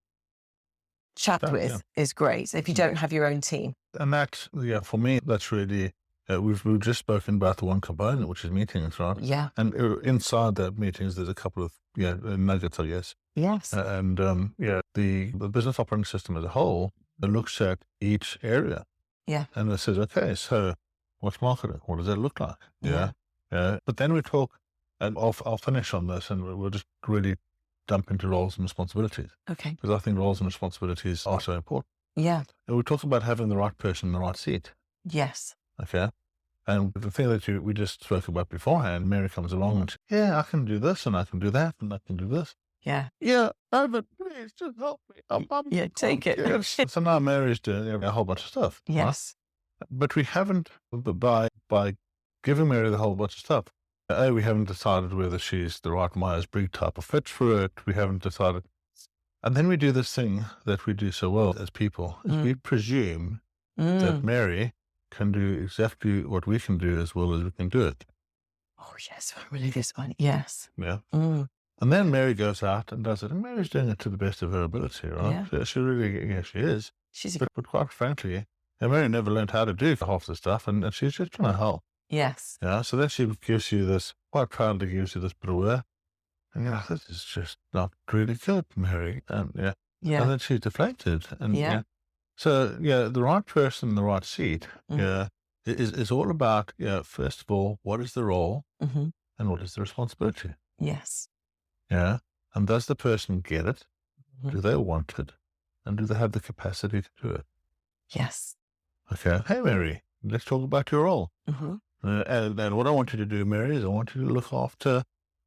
chat with is great if you don't have your own team. And that, for me, that's really, we've just spoken about the one component, which is meetings, right? Yeah. And inside that meetings, there's a couple of nuggets, I guess. Yes. And the business operating system as a whole, it looks at each area. Yeah. And it says, okay, so what's marketing? What does that look like? Yeah. But then we talk, and I'll finish on this, and we'll just really dump into roles and responsibilities. Okay. Because I think roles and responsibilities are so important. Yeah. And we talk about having the right person in the right seat. Yes. Okay. And the thing that we just spoke about beforehand, Mary comes along and says, yeah, I can do this and I can do that and I can do this. Yeah. Yeah, but please just help me. Yeah. Take it. Yes. So now Mary's doing a whole bunch of stuff. Right? Yes. But we haven't, by giving Mary the whole bunch of stuff, we haven't decided whether she's the right Myers-Briggs type of fit for it. We haven't decided. And then we do this thing that we do so well as people, is we presume that Mary can do exactly what we can do as well as we can do it. Oh, yes. Really, this one. Yes. Yeah. And then Mary goes out and does it. And Mary's doing it to the best of her ability, right? Yeah. She really, she is. She's But quite frankly, Mary never learned how to do half the stuff, and she's just trying to help. yes. Yeah. So then she gives you this, quite proudly gives you this bit of work. And you're like, this is just not really good, Mary. And and Yeah. then she's deflated. And Yeah. So the right person in the right seat, is all about, first of all, what is the role Mm-hmm. and what is the responsibility? Yes. Yeah. And does the person get it? Mhm. Do they want it? And do they have the capacity to do it? Yes. Okay. Hey, Mary, let's talk about your role. Mm-hmm. And what I want you to do, Mary, is I want you to look after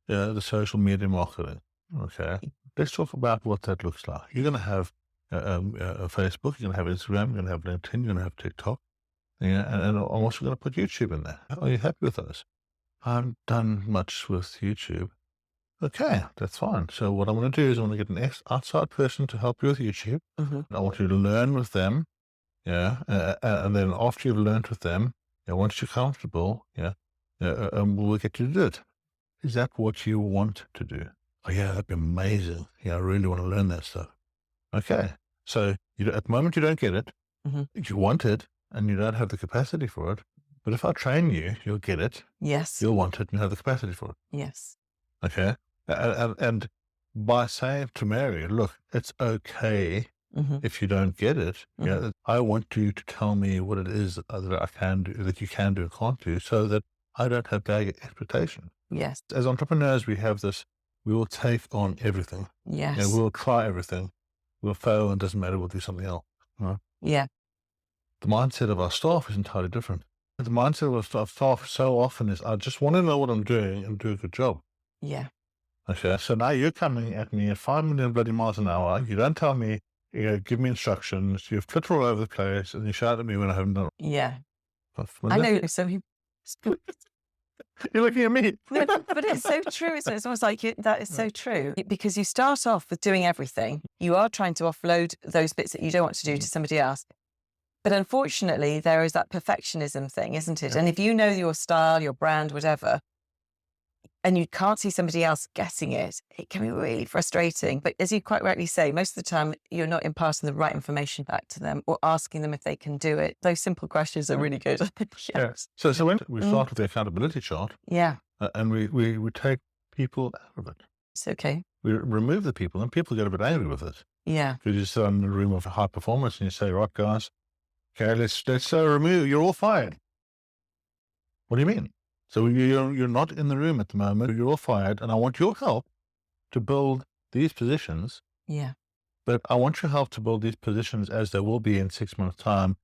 the social media marketing. Okay. Let's talk about what that looks like. You're going to have Facebook, you're going to have Instagram, you're going to have LinkedIn, you're going to have TikTok. Yeah, and I'm also going to put YouTube in there. Are you happy with those? I haven't done much with YouTube. Okay, that's fine. So what I'm going to do is I'm going to get an outside person to help you with YouTube. Mm-hmm. I want you to learn with them. Yeah. And then after you've learned with them, once you're comfortable, we'll get you to do it. Is that what you want to do? Oh, yeah, that'd be amazing. Yeah, I really want to learn that stuff. Okay. So at the moment, you don't get it. Mm-hmm. You want it and you don't have the capacity for it. But if I train you, you'll get it. Yes. You'll want it and you have the capacity for it. Yes. Okay. And by saying to Mary, look, it's okay Mm-hmm. if you don't get it. Yeah, I want you to tell me what it is that I can do, that you can do and can't do, so that I don't have bad expectation. Yes. As entrepreneurs, we have this, we will take on everything. Yes. We'll try everything. We'll fail and it doesn't matter, we'll do something else. Right? Yeah. The mindset of our staff is entirely different. The mindset of our staff so often is, I just want to know what I'm doing and do a good job. Yeah. Okay, so now you're coming at me at 5 million bloody miles an hour. You don't tell me, give me instructions. You flitter all over the place and you shout at me when I haven't done it. Yeah. I know. So You're looking at me. but it's so true. Isn't it? It's almost like that is so true, because you start off with doing everything. You are trying to offload those bits that you don't want to do to somebody else. But unfortunately, there is that perfectionism thing, isn't it? And if you know your style, your brand, whatever, and you can't see somebody else getting it, it can be really frustrating. But as you quite rightly say, most of the time, you're not imparting the right information back to them or asking them if they can do it. Those simple questions are really good. Yes. So when we start with the accountability chart, Yeah. And we take people out of it. It's okay. We remove the people, and people get a bit angry with it. Yeah. You just sit in a room of high performance and you say, right, guys, okay, let's remove, you're all fired. What do you mean? So you're not in the room at the moment, you're all fired, and I want your help to build these positions. Yeah. But I want your help to build these positions as they will be in 6 months' time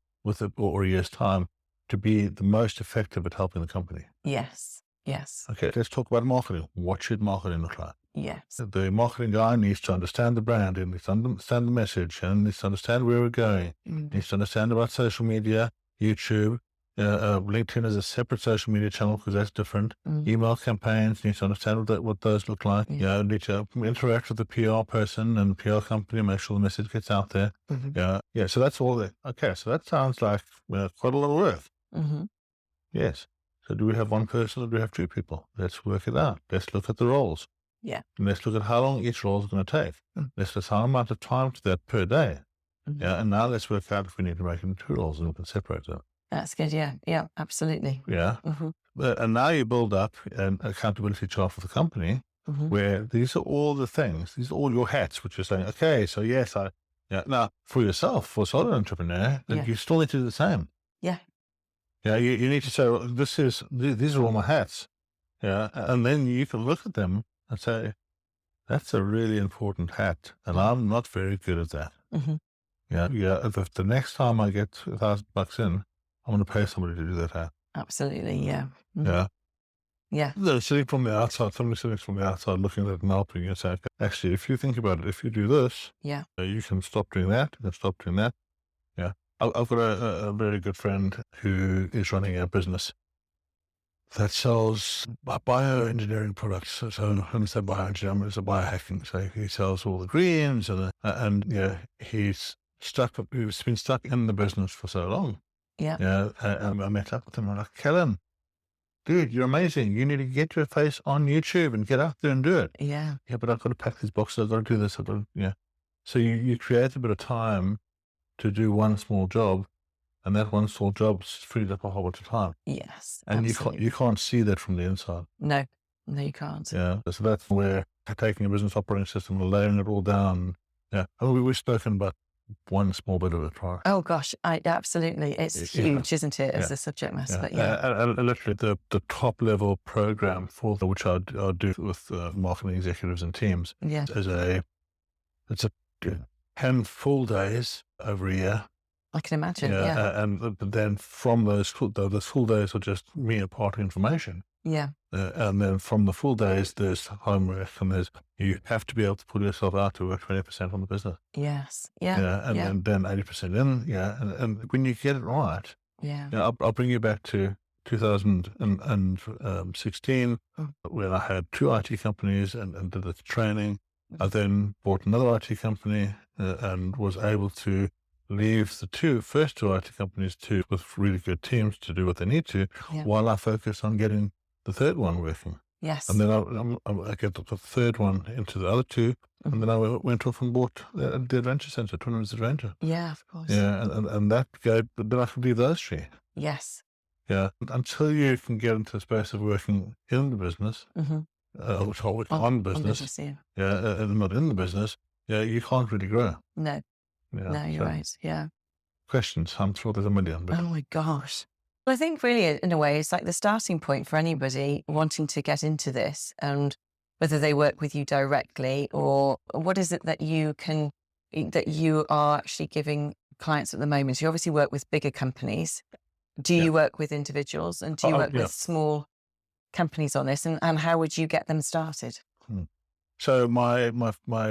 or a year's time, to be the most effective at helping the company. Yes. Yes. Okay, let's talk about marketing. What should marketing look like? Yes. The marketing guy needs to understand the brand, and needs to understand the message, and needs to understand where we're going. Needs to understand about social media, YouTube. LinkedIn is a separate social media channel because that's different. Email campaigns, need to understand what those look like. Yeah. Need to interact with the PR person and PR company, make sure the message gets out there. Yeah. So that's all there. Okay, so that sounds like quite a lot of work. Yes. So do we have one person or do we have two people? Let's work it out. Let's look at the roles. Yeah. And let's look at how long each role is going to take. Let's look at how amount of time to that per day. Yeah. And now let's work out if we need to make them two roles and we can separate them. That's good. Yeah. Yeah. Absolutely. Yeah. And now you build up an accountability chart for the company where these are all the things, these are all your hats, which you're saying, okay, so yes, now for yourself, for a solo entrepreneur, you still need to do the same. Yeah. Yeah. You need to say, well, these are all my hats. Yeah. And then you can look at them and say, that's a really important hat. And I'm not very good at that. Yeah. The next time I get $1,000 in, I'm going to pay somebody to do that. Absolutely. Yeah. Mhm. Yeah. Yeah. They're sitting from the outside, somebody sitting from the outside looking at it and helping you say, okay, actually, if you think about it, if you do this, Yeah. you can stop doing that, you can stop doing that. Yeah. I've got a very good friend who is running a business that sells bioengineering products. So when I say bioengineering, it's a biohacking. So he sells all the greens and he's been stuck in the business for so long. Yeah. And I met up with him. I'm like, Kellen, dude, you're amazing. You need to get your face on YouTube and get out there and do it. Yeah. Yeah, but I've got to pack these boxes. I've got to do this. So you create a bit of time to do one small job, and that one small job's freed up a whole bunch of time. Yes. And absolutely. you can't see that from the inside. No, you can't. Yeah. So that's where taking a business operating system and laying it all down. Yeah. And we've spoken about one small bit of it, right? Oh gosh, absolutely. It's Yeah. huge, isn't it, as Yeah. a subject matter? Yeah. But yeah. Literally the top level program for which I do with marketing executives and teams Yeah. is it's a 10 full days over a year. I can imagine. Yeah. And then from those full days are just me imparting information. Yeah. And then from the full days, there's homework and you have to be able to pull yourself out to work 20% on the business. Yes. Yeah. And then 80% in. Yeah. And when you get it right, Yeah. I'll bring you back to 2016 when I had 2 IT companies and did the training. I then bought another IT company and was able to leave the first two IT companies with really good teams to do what they need to, while I focus on getting the third one working. Yes. And then I get the third one into the other 2, and then I went off and bought the Adventure Center, Twin Rivers Adventure. Yeah, of course. Yeah, and that gave, then I could leave those 3. Yes. Yeah, until you can get into the space of working in the business, which I work on business, not in the business, you can't really grow. No. Yeah, No, you're right. Yeah. Questions? I'm sure there's a million. But Oh my gosh. Well, I think really, in a way, it's like the starting point for anybody wanting to get into this, and whether they work with you directly or what is it that you are actually giving clients at the moment. You obviously work with bigger companies. Do you work with individuals, and do you work with small companies on this, and how would you get them started? So my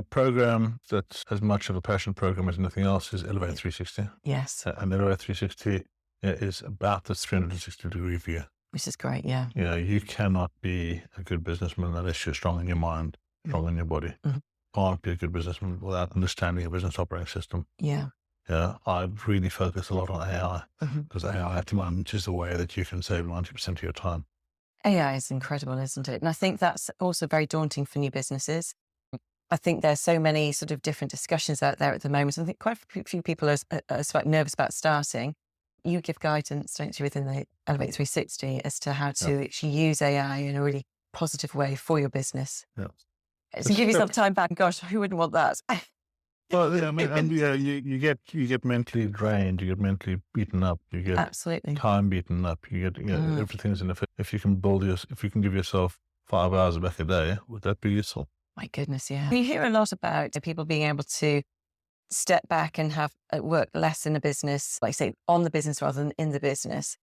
program, that's as much of a passion program as anything else, is Elevate 360. Yes. And Elevate 360 is about this 360-degree view. Which is great, yeah. Yeah, you cannot be a good businessman unless you're strong in your mind, strong in your body. Can't be a good businessman without understanding a business operating system. Yeah. Yeah, I really focus a lot on AI, because AI at the moment is the way that you can save 90% of your time. AI is incredible, isn't it? And I think that's also very daunting for new businesses. I think there's so many sort of different discussions out there at the moment. I think quite a few people are nervous about starting. You give guidance, don't you, within the Elevate 360 as to how to actually use AI in a really positive way for your business. Yeah. So give yourself time back. Gosh, who wouldn't want that? Well, yeah, I mean, and you get mentally drained, you get mentally beaten up, you get absolutely time beaten up, you get everything's in effect. If you can give yourself 5 hours back a day, would that be useful? My goodness, yeah. You hear a lot about people being able to step back and have work less in a business, like say on the business rather than in the business.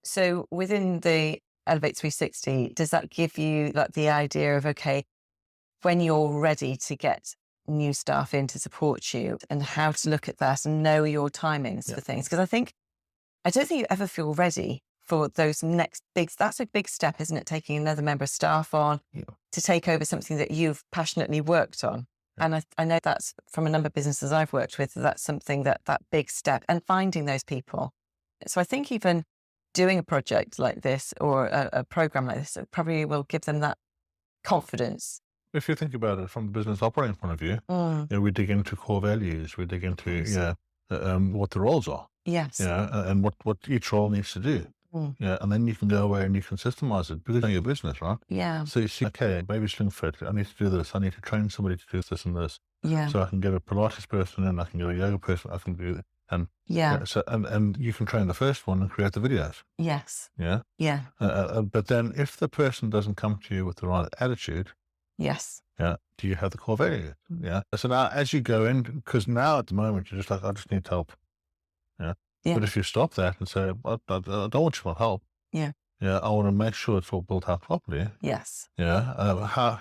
So within the Elevate 360, does that give you like the idea of, okay, when you're ready to get new staff in to support you, and how to look at that and know your timings for things? Because I don't think you ever feel ready for those next that's a big step, isn't it? Taking another member of staff on to take over something that you've passionately worked on. And I know that's from a number of businesses I've worked with, that's something that big step, and finding those people. So I think even doing a project like this or a program like this, it probably will give them that confidence. If you think about it from the business operating point of view, we dig into core values, we dig into what the roles are. Yes. And what each role needs to do. Yeah, and then you can go away and you can systemize it because it's your business, right? Yeah. So you see, okay, baby sling fit, I need to do this. I need to train somebody to do this and this. Yeah. So I can get a Pilates person and I can get a yoga person. I can do it. And so and you can train the first one and create the videos. Yes. Yeah. Yeah. But then if the person doesn't come to you with the right attitude, Yes. Yeah. Do you have the core value? Yeah. So now as you go in, because now at the moment you're just like, I just need help. Yeah. Yeah. But if you stop that and say, I don't want your help. Yeah. Yeah. I want to make sure it's all built out properly. Yes. Yeah.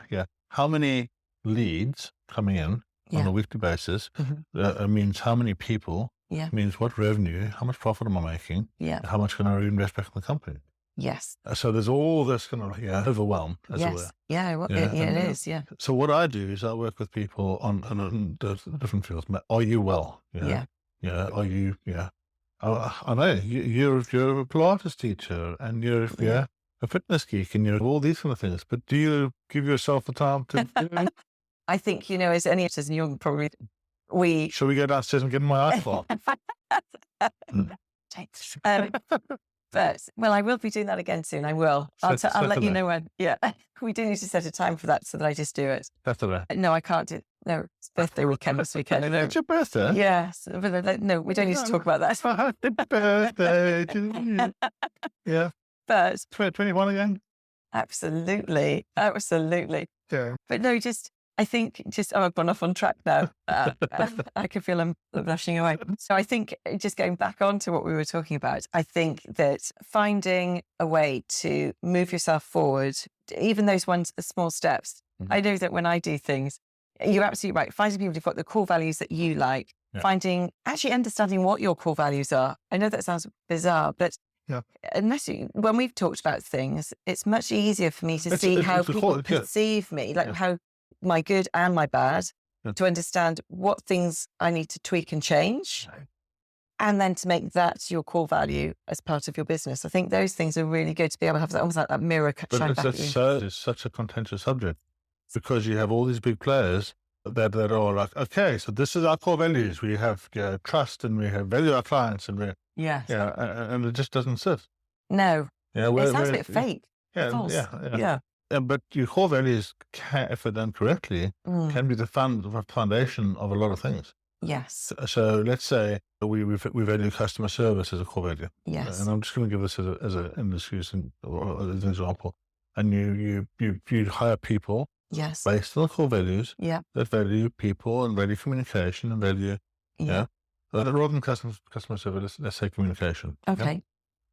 How many leads coming in on a weekly basis means how many people, means what revenue, how much profit am I making, how much can I reinvest back in the company? Yes. So there's all this kind of overwhelm, as it were. Yeah, it is. Yeah. So what I do is I work with people on the different fields. Are you well? Yeah. Are you? Yeah. I know you're a Pilates teacher and you're a fitness geek and you're all these kind of things. But do you give yourself the time to? I think as any actors, and you're probably Shall we go downstairs and get in my iPhone? But I will be doing that again soon. I will. I'll let you know when. Yeah, we do need to set a time for that so that I just do it. Saturday. No, I can't do it. No, it's birthday weekend this weekend. It's your birthday? Yes, but no, we don't need to talk about that. Happy birthday to you. Yeah. But 21 again? Absolutely. Yeah. But no, I think I've gone off on track now. I can feel I'm blushing away. So I think just going back on to what we were talking about, I think that finding a way to move yourself forward, even those small steps. I know that when I do things, you're absolutely right. Finding people who've got the core values that you like, actually understanding what your core values are. I know that sounds bizarre, but when we've talked about things, it's much easier for me to see how people perceive me, like how my good and my bad, to understand what things I need to tweak and change, and then to make that your core value as part of your business. I think those things are really good to be able to have that, almost like that mirror shine back at you. It's such a contentious subject because you have all these big players that are like, okay, so this is our core values. We have trust and we have value our clients and and it just doesn't sit. No, it sounds a bit fake. False. But your core values, if they're done correctly, can be the foundation of a lot of things. Yes. So let's say we value customer service as a core value. Yes. And I'm just going to give this as an example. And you hire people. Yes. Based on the core values. Yeah. That value people and value communication and value. Yeah. Rather than customer service, let's say communication. Okay.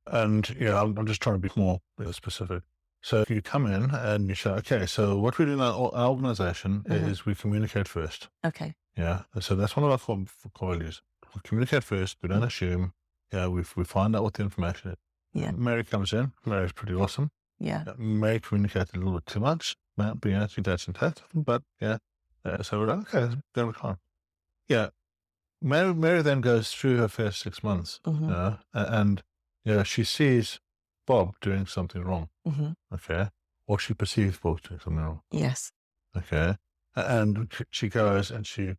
And I'm just trying to be more specific. So you come in and you say, okay, so what we do in our organization is we communicate first. Okay. Yeah. So that's one of our core values. We communicate first. We don't assume. Yeah. We find out what the information is. Yeah. Mary comes in. Mary's pretty awesome. Yeah. Mary communicated a little bit too much. Being actually that's intact. But so we're like, okay, then we can't. Yeah. Mary then goes through her first 6 months. And she sees Bob doing something wrong. Okay. Or she perceives Bob doing something wrong. Yes. Okay. And she goes to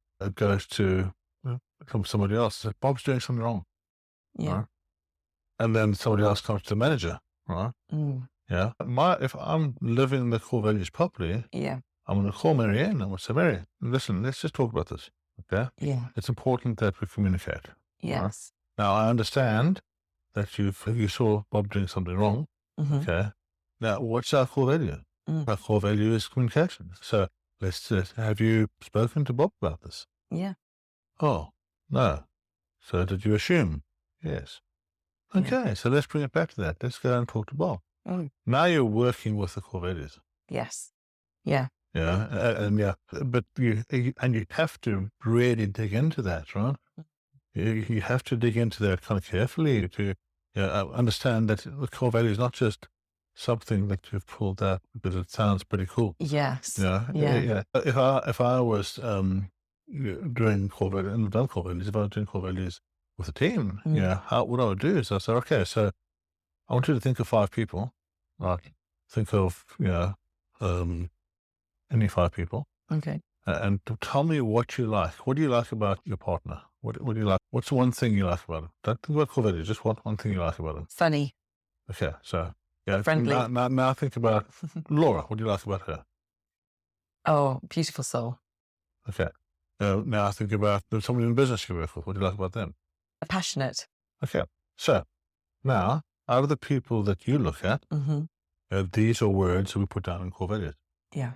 somebody else and says, Bob's doing something wrong. Yeah. Right? And then somebody else comes to the manager. Right. Yeah. If I'm living the core values properly, I'm going to call Mary in and I'm going to say, Mary, listen, let's just talk about this. Okay. Yeah. It's important that we communicate. Yes. Right? Now I understand that you saw Bob doing something wrong. Okay. Now, what's our core value? Our core value is communication. So have you spoken to Bob about this? Yeah. Oh, no. So did you assume? Yes. Okay. So let's bring it back to that. Let's go and talk to Bob. Now you're working with the core values. Yes. Yeah. Yeah. But you have to really dig into that, right? You have to dig into that kind of carefully to understand that the core value is not just something that you've pulled out because it sounds pretty cool. Yes. Yeah. If I was doing core values and done core values, if I was doing core values with a team, what I would do is I say, okay, so I want you to think of 5 people. Like think of any 5 people. Okay. And tell me what you like. What do you like about your partner? What do you like? What's one thing you like about them? Don't think about core values. Just one thing you like about them. Funny. Okay, so friendly. Now think about Laura. What do you like about her? Oh, beautiful soul. Okay. Now think about somebody in business you work with. What do you like about them? Passionate. Okay. So now, out of the people that you look at, these are words that we put down in core values. Yeah.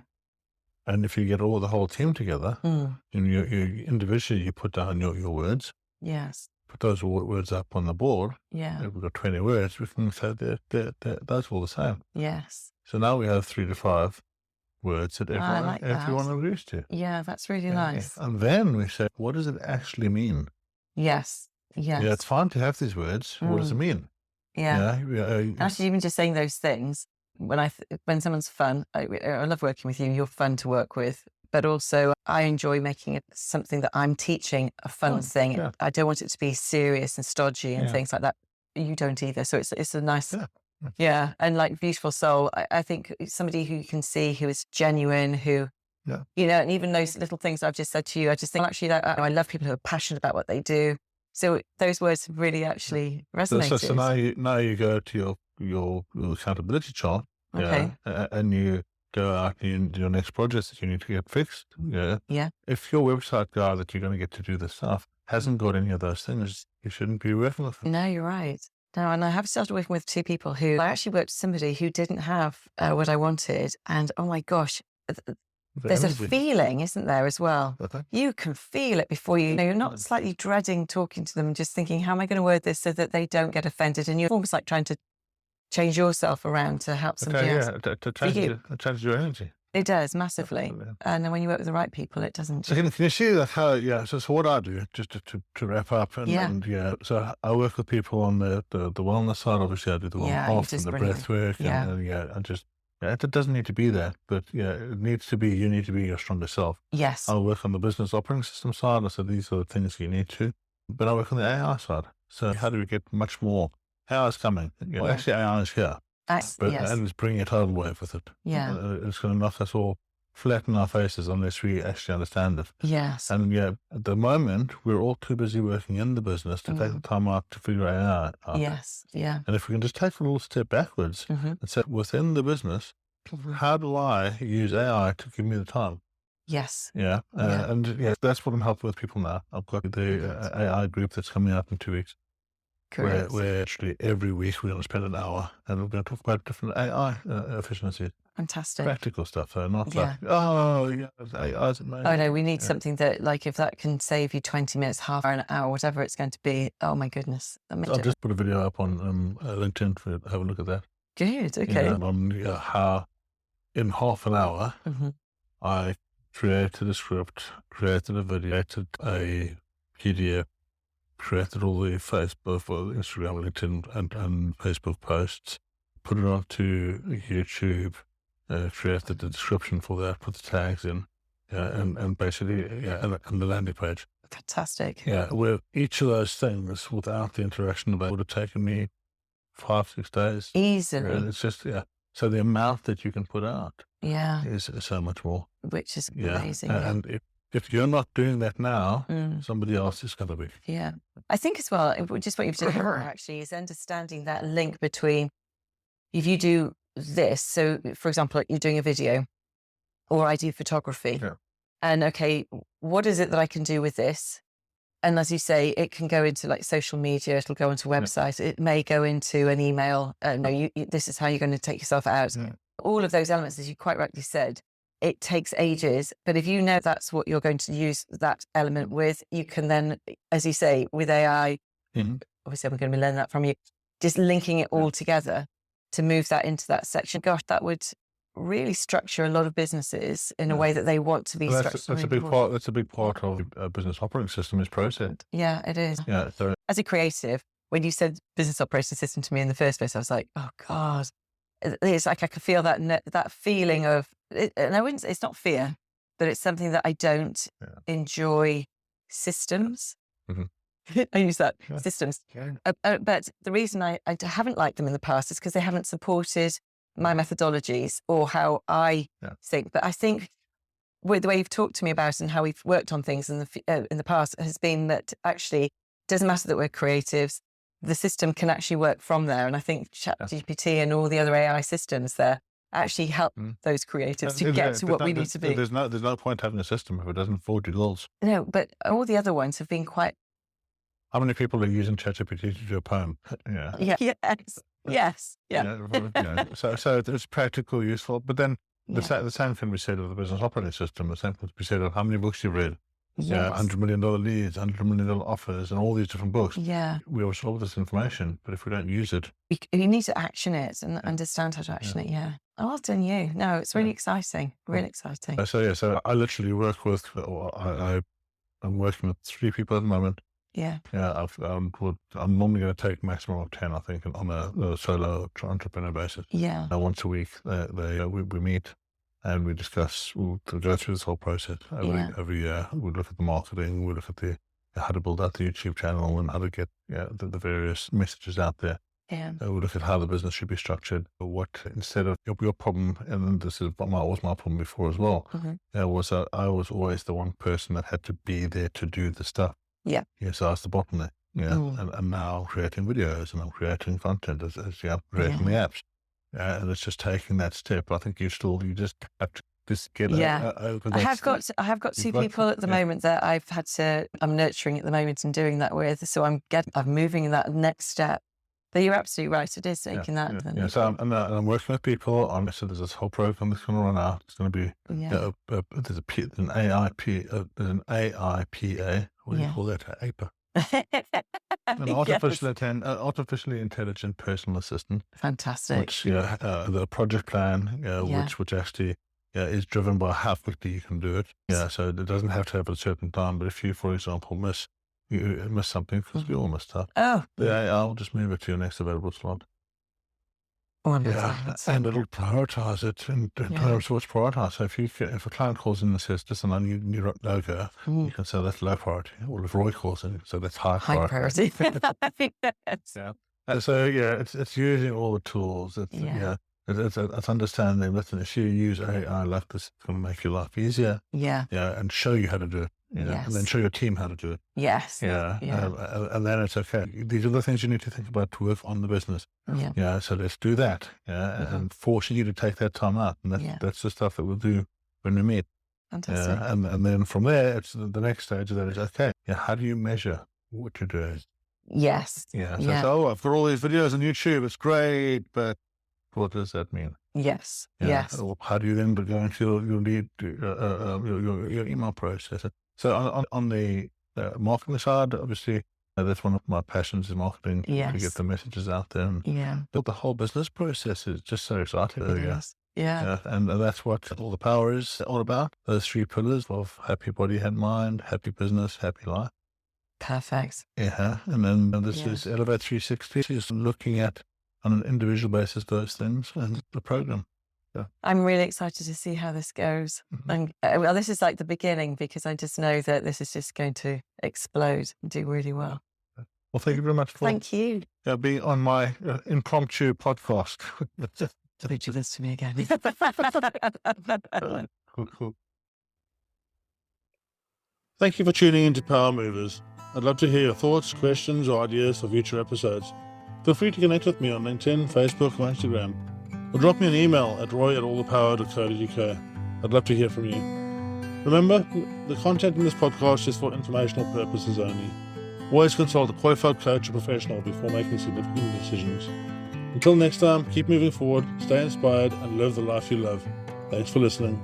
And if you get the whole team together, Mm. and you individually, you put down your words, Yes. put those words up on the board. Yeah. If we've got 20 words, we can say that's all the same. Yes. So now we have 3 to 5 words that I like that. everyone agrees to. Yeah, that's really Yeah. nice. And then we say, what does it actually mean? Yes. Yes. Yeah, it's fine to have these words. What does it mean? Yeah. Yeah. Actually, even just saying those things, when someone's fun, I love working with you. You're fun to work with, but also I enjoy making it something that I'm teaching a fun thing. yeah. I don't want it to be serious and stodgy and Yeah. things like that. You don't either. So it's a nice, Yeah. yeah. And like Beautiful Soul, I think somebody who you can see who is genuine, who, Yeah. you know, and even those little things I've just said to you, I just think actually that I love people who are passionate about what they do. So those words have really actually resonated. So now you go to your accountability chart, Okay. and you go out and your next projects that you need to get fixed. Yeah. Yeah. If your website guy that you're going to get to do this stuff hasn't got any of those things, you shouldn't be working with them. No, you're right. No, and I have started working with 2 people who I actually worked with somebody who didn't have what I wanted. And oh my gosh, there's a feeling, isn't there, as well? Okay. You can feel it before you're not slightly dreading talking to them, just thinking, how am I going to word this so that they don't get offended? And you're almost like trying to change yourself around to help somebody else. To change your energy. It does massively. Absolutely. And then when you work with the right people, it doesn't. So can you see that how, so what I do, just to wrap up, so I work with people on the wellness side. Obviously, I do the one health and the breathwork, it doesn't need to be that, but it needs to be, you need to be your stronger self. Yes. I work on the business operating system side, so these are the things you need to, but I work on the AI side. So how do we get much more? AI is coming. Actually, AI is here. And it's bringing a tidal wave with it. Yeah. It's going to knock us all flat in our faces unless we actually understand it. Yes. And at the moment, we're all too busy working in the business to take the time out to figure AI out. Yes. Yeah. And if we can just take a little step backwards and say, within the business, how do I use AI to give me the time? Yes. Yeah. And that's what I'm helping with people now. I've got the AI group that's coming up in 2 weeks. Correct. Where actually every week we're going to spend an hour and we're going to talk about different AI efficiencies. Fantastic. Practical stuff. So not like, AI's amazing. Oh no, we need something that, like, if that can save you 20 minutes, half hour, an hour, whatever it's going to be. Oh my goodness. I'll just put a video up on LinkedIn for you to have a look at that. Good. Okay. On how in half an hour I created a script, created a video, created a PDF, created all the Facebook, Instagram, LinkedIn, and Facebook posts, put it onto YouTube, created the description for that, put the tags in, and basically, and the landing page. Fantastic. Yeah, where each of those things, without the interaction of it, would have taken me 5-6 days. Easily. And it's just, so the amount that you can put out is so much more. Which is amazing. And if you're not doing that now, somebody else is going to be. Yeah. I think as well, just what you've done actually is understanding that link between, if you do this, so for example, you're doing a video, or I do photography, and okay, what is it that I can do with this? And as you say, it can go into like social media, it'll go into a website, it may go into an email, this is how you're going to take yourself out. All of those elements, as you quite rightly said, it takes ages, but if you know that's what you're going to use that element with, you can then, as you say, with AI, obviously I'm going to be learning that from you, just linking it all together to move that into that section. Gosh, that would really structure a lot of businesses in a way that they want to be structured. That's a big part. That's a big part of a business operating system is process. Yeah, it is. Yeah. So as a creative, when you said business operating system to me in the first place, I was like, oh God. It's like I could feel that feeling of, and I wouldn't. It's not fear, but it's something that I don't enjoy. Systems. I use that systems. But the reason I haven't liked them in the past is because they haven't supported my methodologies or how I think. But I think with the way you've talked to me about and how we've worked on things in the past has been that actually it doesn't matter that we're creatives. The system can actually work from there. And I think ChatGPT and all the other AI systems there actually help those creatives to get to what we need to be. There's no point having a system if it doesn't forward your goals. No, but all the other ones have been quite... How many people are using ChatGPT to do a poem? Yes. So it's practical, useful. But then The same can be said of the business operating system. The same can be said of how many books you've read. Yes. $100 million leads, $100 million offers, and all these different books. Yeah. We always all this information, but if we don't use it, you need to action it and understand how to action it. Yeah. Oh, well done you. No, it's really exciting. Really exciting. So I literally work with. I'm working with 3 people at the moment. Yeah. Yeah, I'm normally going to take maximum of 10, I think, on a solo entrepreneur basis. Yeah. Once a week, we meet and we discuss. We'll go through this whole process every year. We look at the marketing. We look at how to build out the YouTube channel and how to get the various messages out there. Yeah. We look at how the business should be structured. What instead of your problem, and this was my problem before as well. Was that I was always the one person that had to be there to do the stuff. Yeah. So I was the bottleneck. And now I'm creating videos and I'm creating content as creating the apps. And it's just taking that step. I think you just have to just get over that. I have got 2 people at the moment that I'm nurturing at the moment and doing that with. So I'm moving in that next step. But you're absolutely right. It is taking that. Yeah. So I'm working with people on. So there's this whole program that's going to run out. It's going to be there's an AIPA. What do you call that? APA. An artificially intelligent personal assistant. Fantastic. Which the project plan, which actually is driven by how quickly you can do it. So it doesn't have to have a certain time. But if you, for example, miss something, because we all miss stuff. Oh. I'll just move it to your next available slot. And it'll prioritize it in terms of what's prioritized. So if a client calls in and says, listen, I need new logo, you can say that's low priority. Or if Roy calls in, so that's high priority. So it's using all the tools. It's understanding. Listen, if you use AI like this, it's going to make your life easier. And show you how to do it. And then show your team how to do it. And then it's okay. These are the things you need to think about to work on the business. So let's do that. And forcing you to take that time out. And that's the stuff that we'll do when we meet. Fantastic. And then from there, it's the next stage of that is okay. How do you measure what you're doing? Yes. So I've got all these videos on YouTube. It's great, but what does that mean? Yes. How do you then go into your email process? So on the marketing side, obviously, that's one of my passions is marketing to get the messages out there. But the whole business process is just so exciting. And that's what all the power is all about. Those 3 pillars of happy body and mind, happy business, happy life. Perfect. And then this is Elevate 360 is looking at on an individual basis those things and the program. I'm really excited to see how this goes. And this is like the beginning because I just know that this is just going to explode and do really well. Well, thank you very much for being on my impromptu podcast. Don't do this to me again. Cool. Thank you for tuning into Power Movers. I'd love to hear your thoughts, questions, or ideas for future episodes. Feel free to connect with me on LinkedIn, Facebook, or Instagram. Or drop me an email at roy@allthepower.co.uk. I'd love to hear from you. Remember, the content in this podcast is for informational purposes only. Always consult a qualified coach or professional before making significant decisions. Until next time, keep moving forward, stay inspired, and live the life you love. Thanks for listening.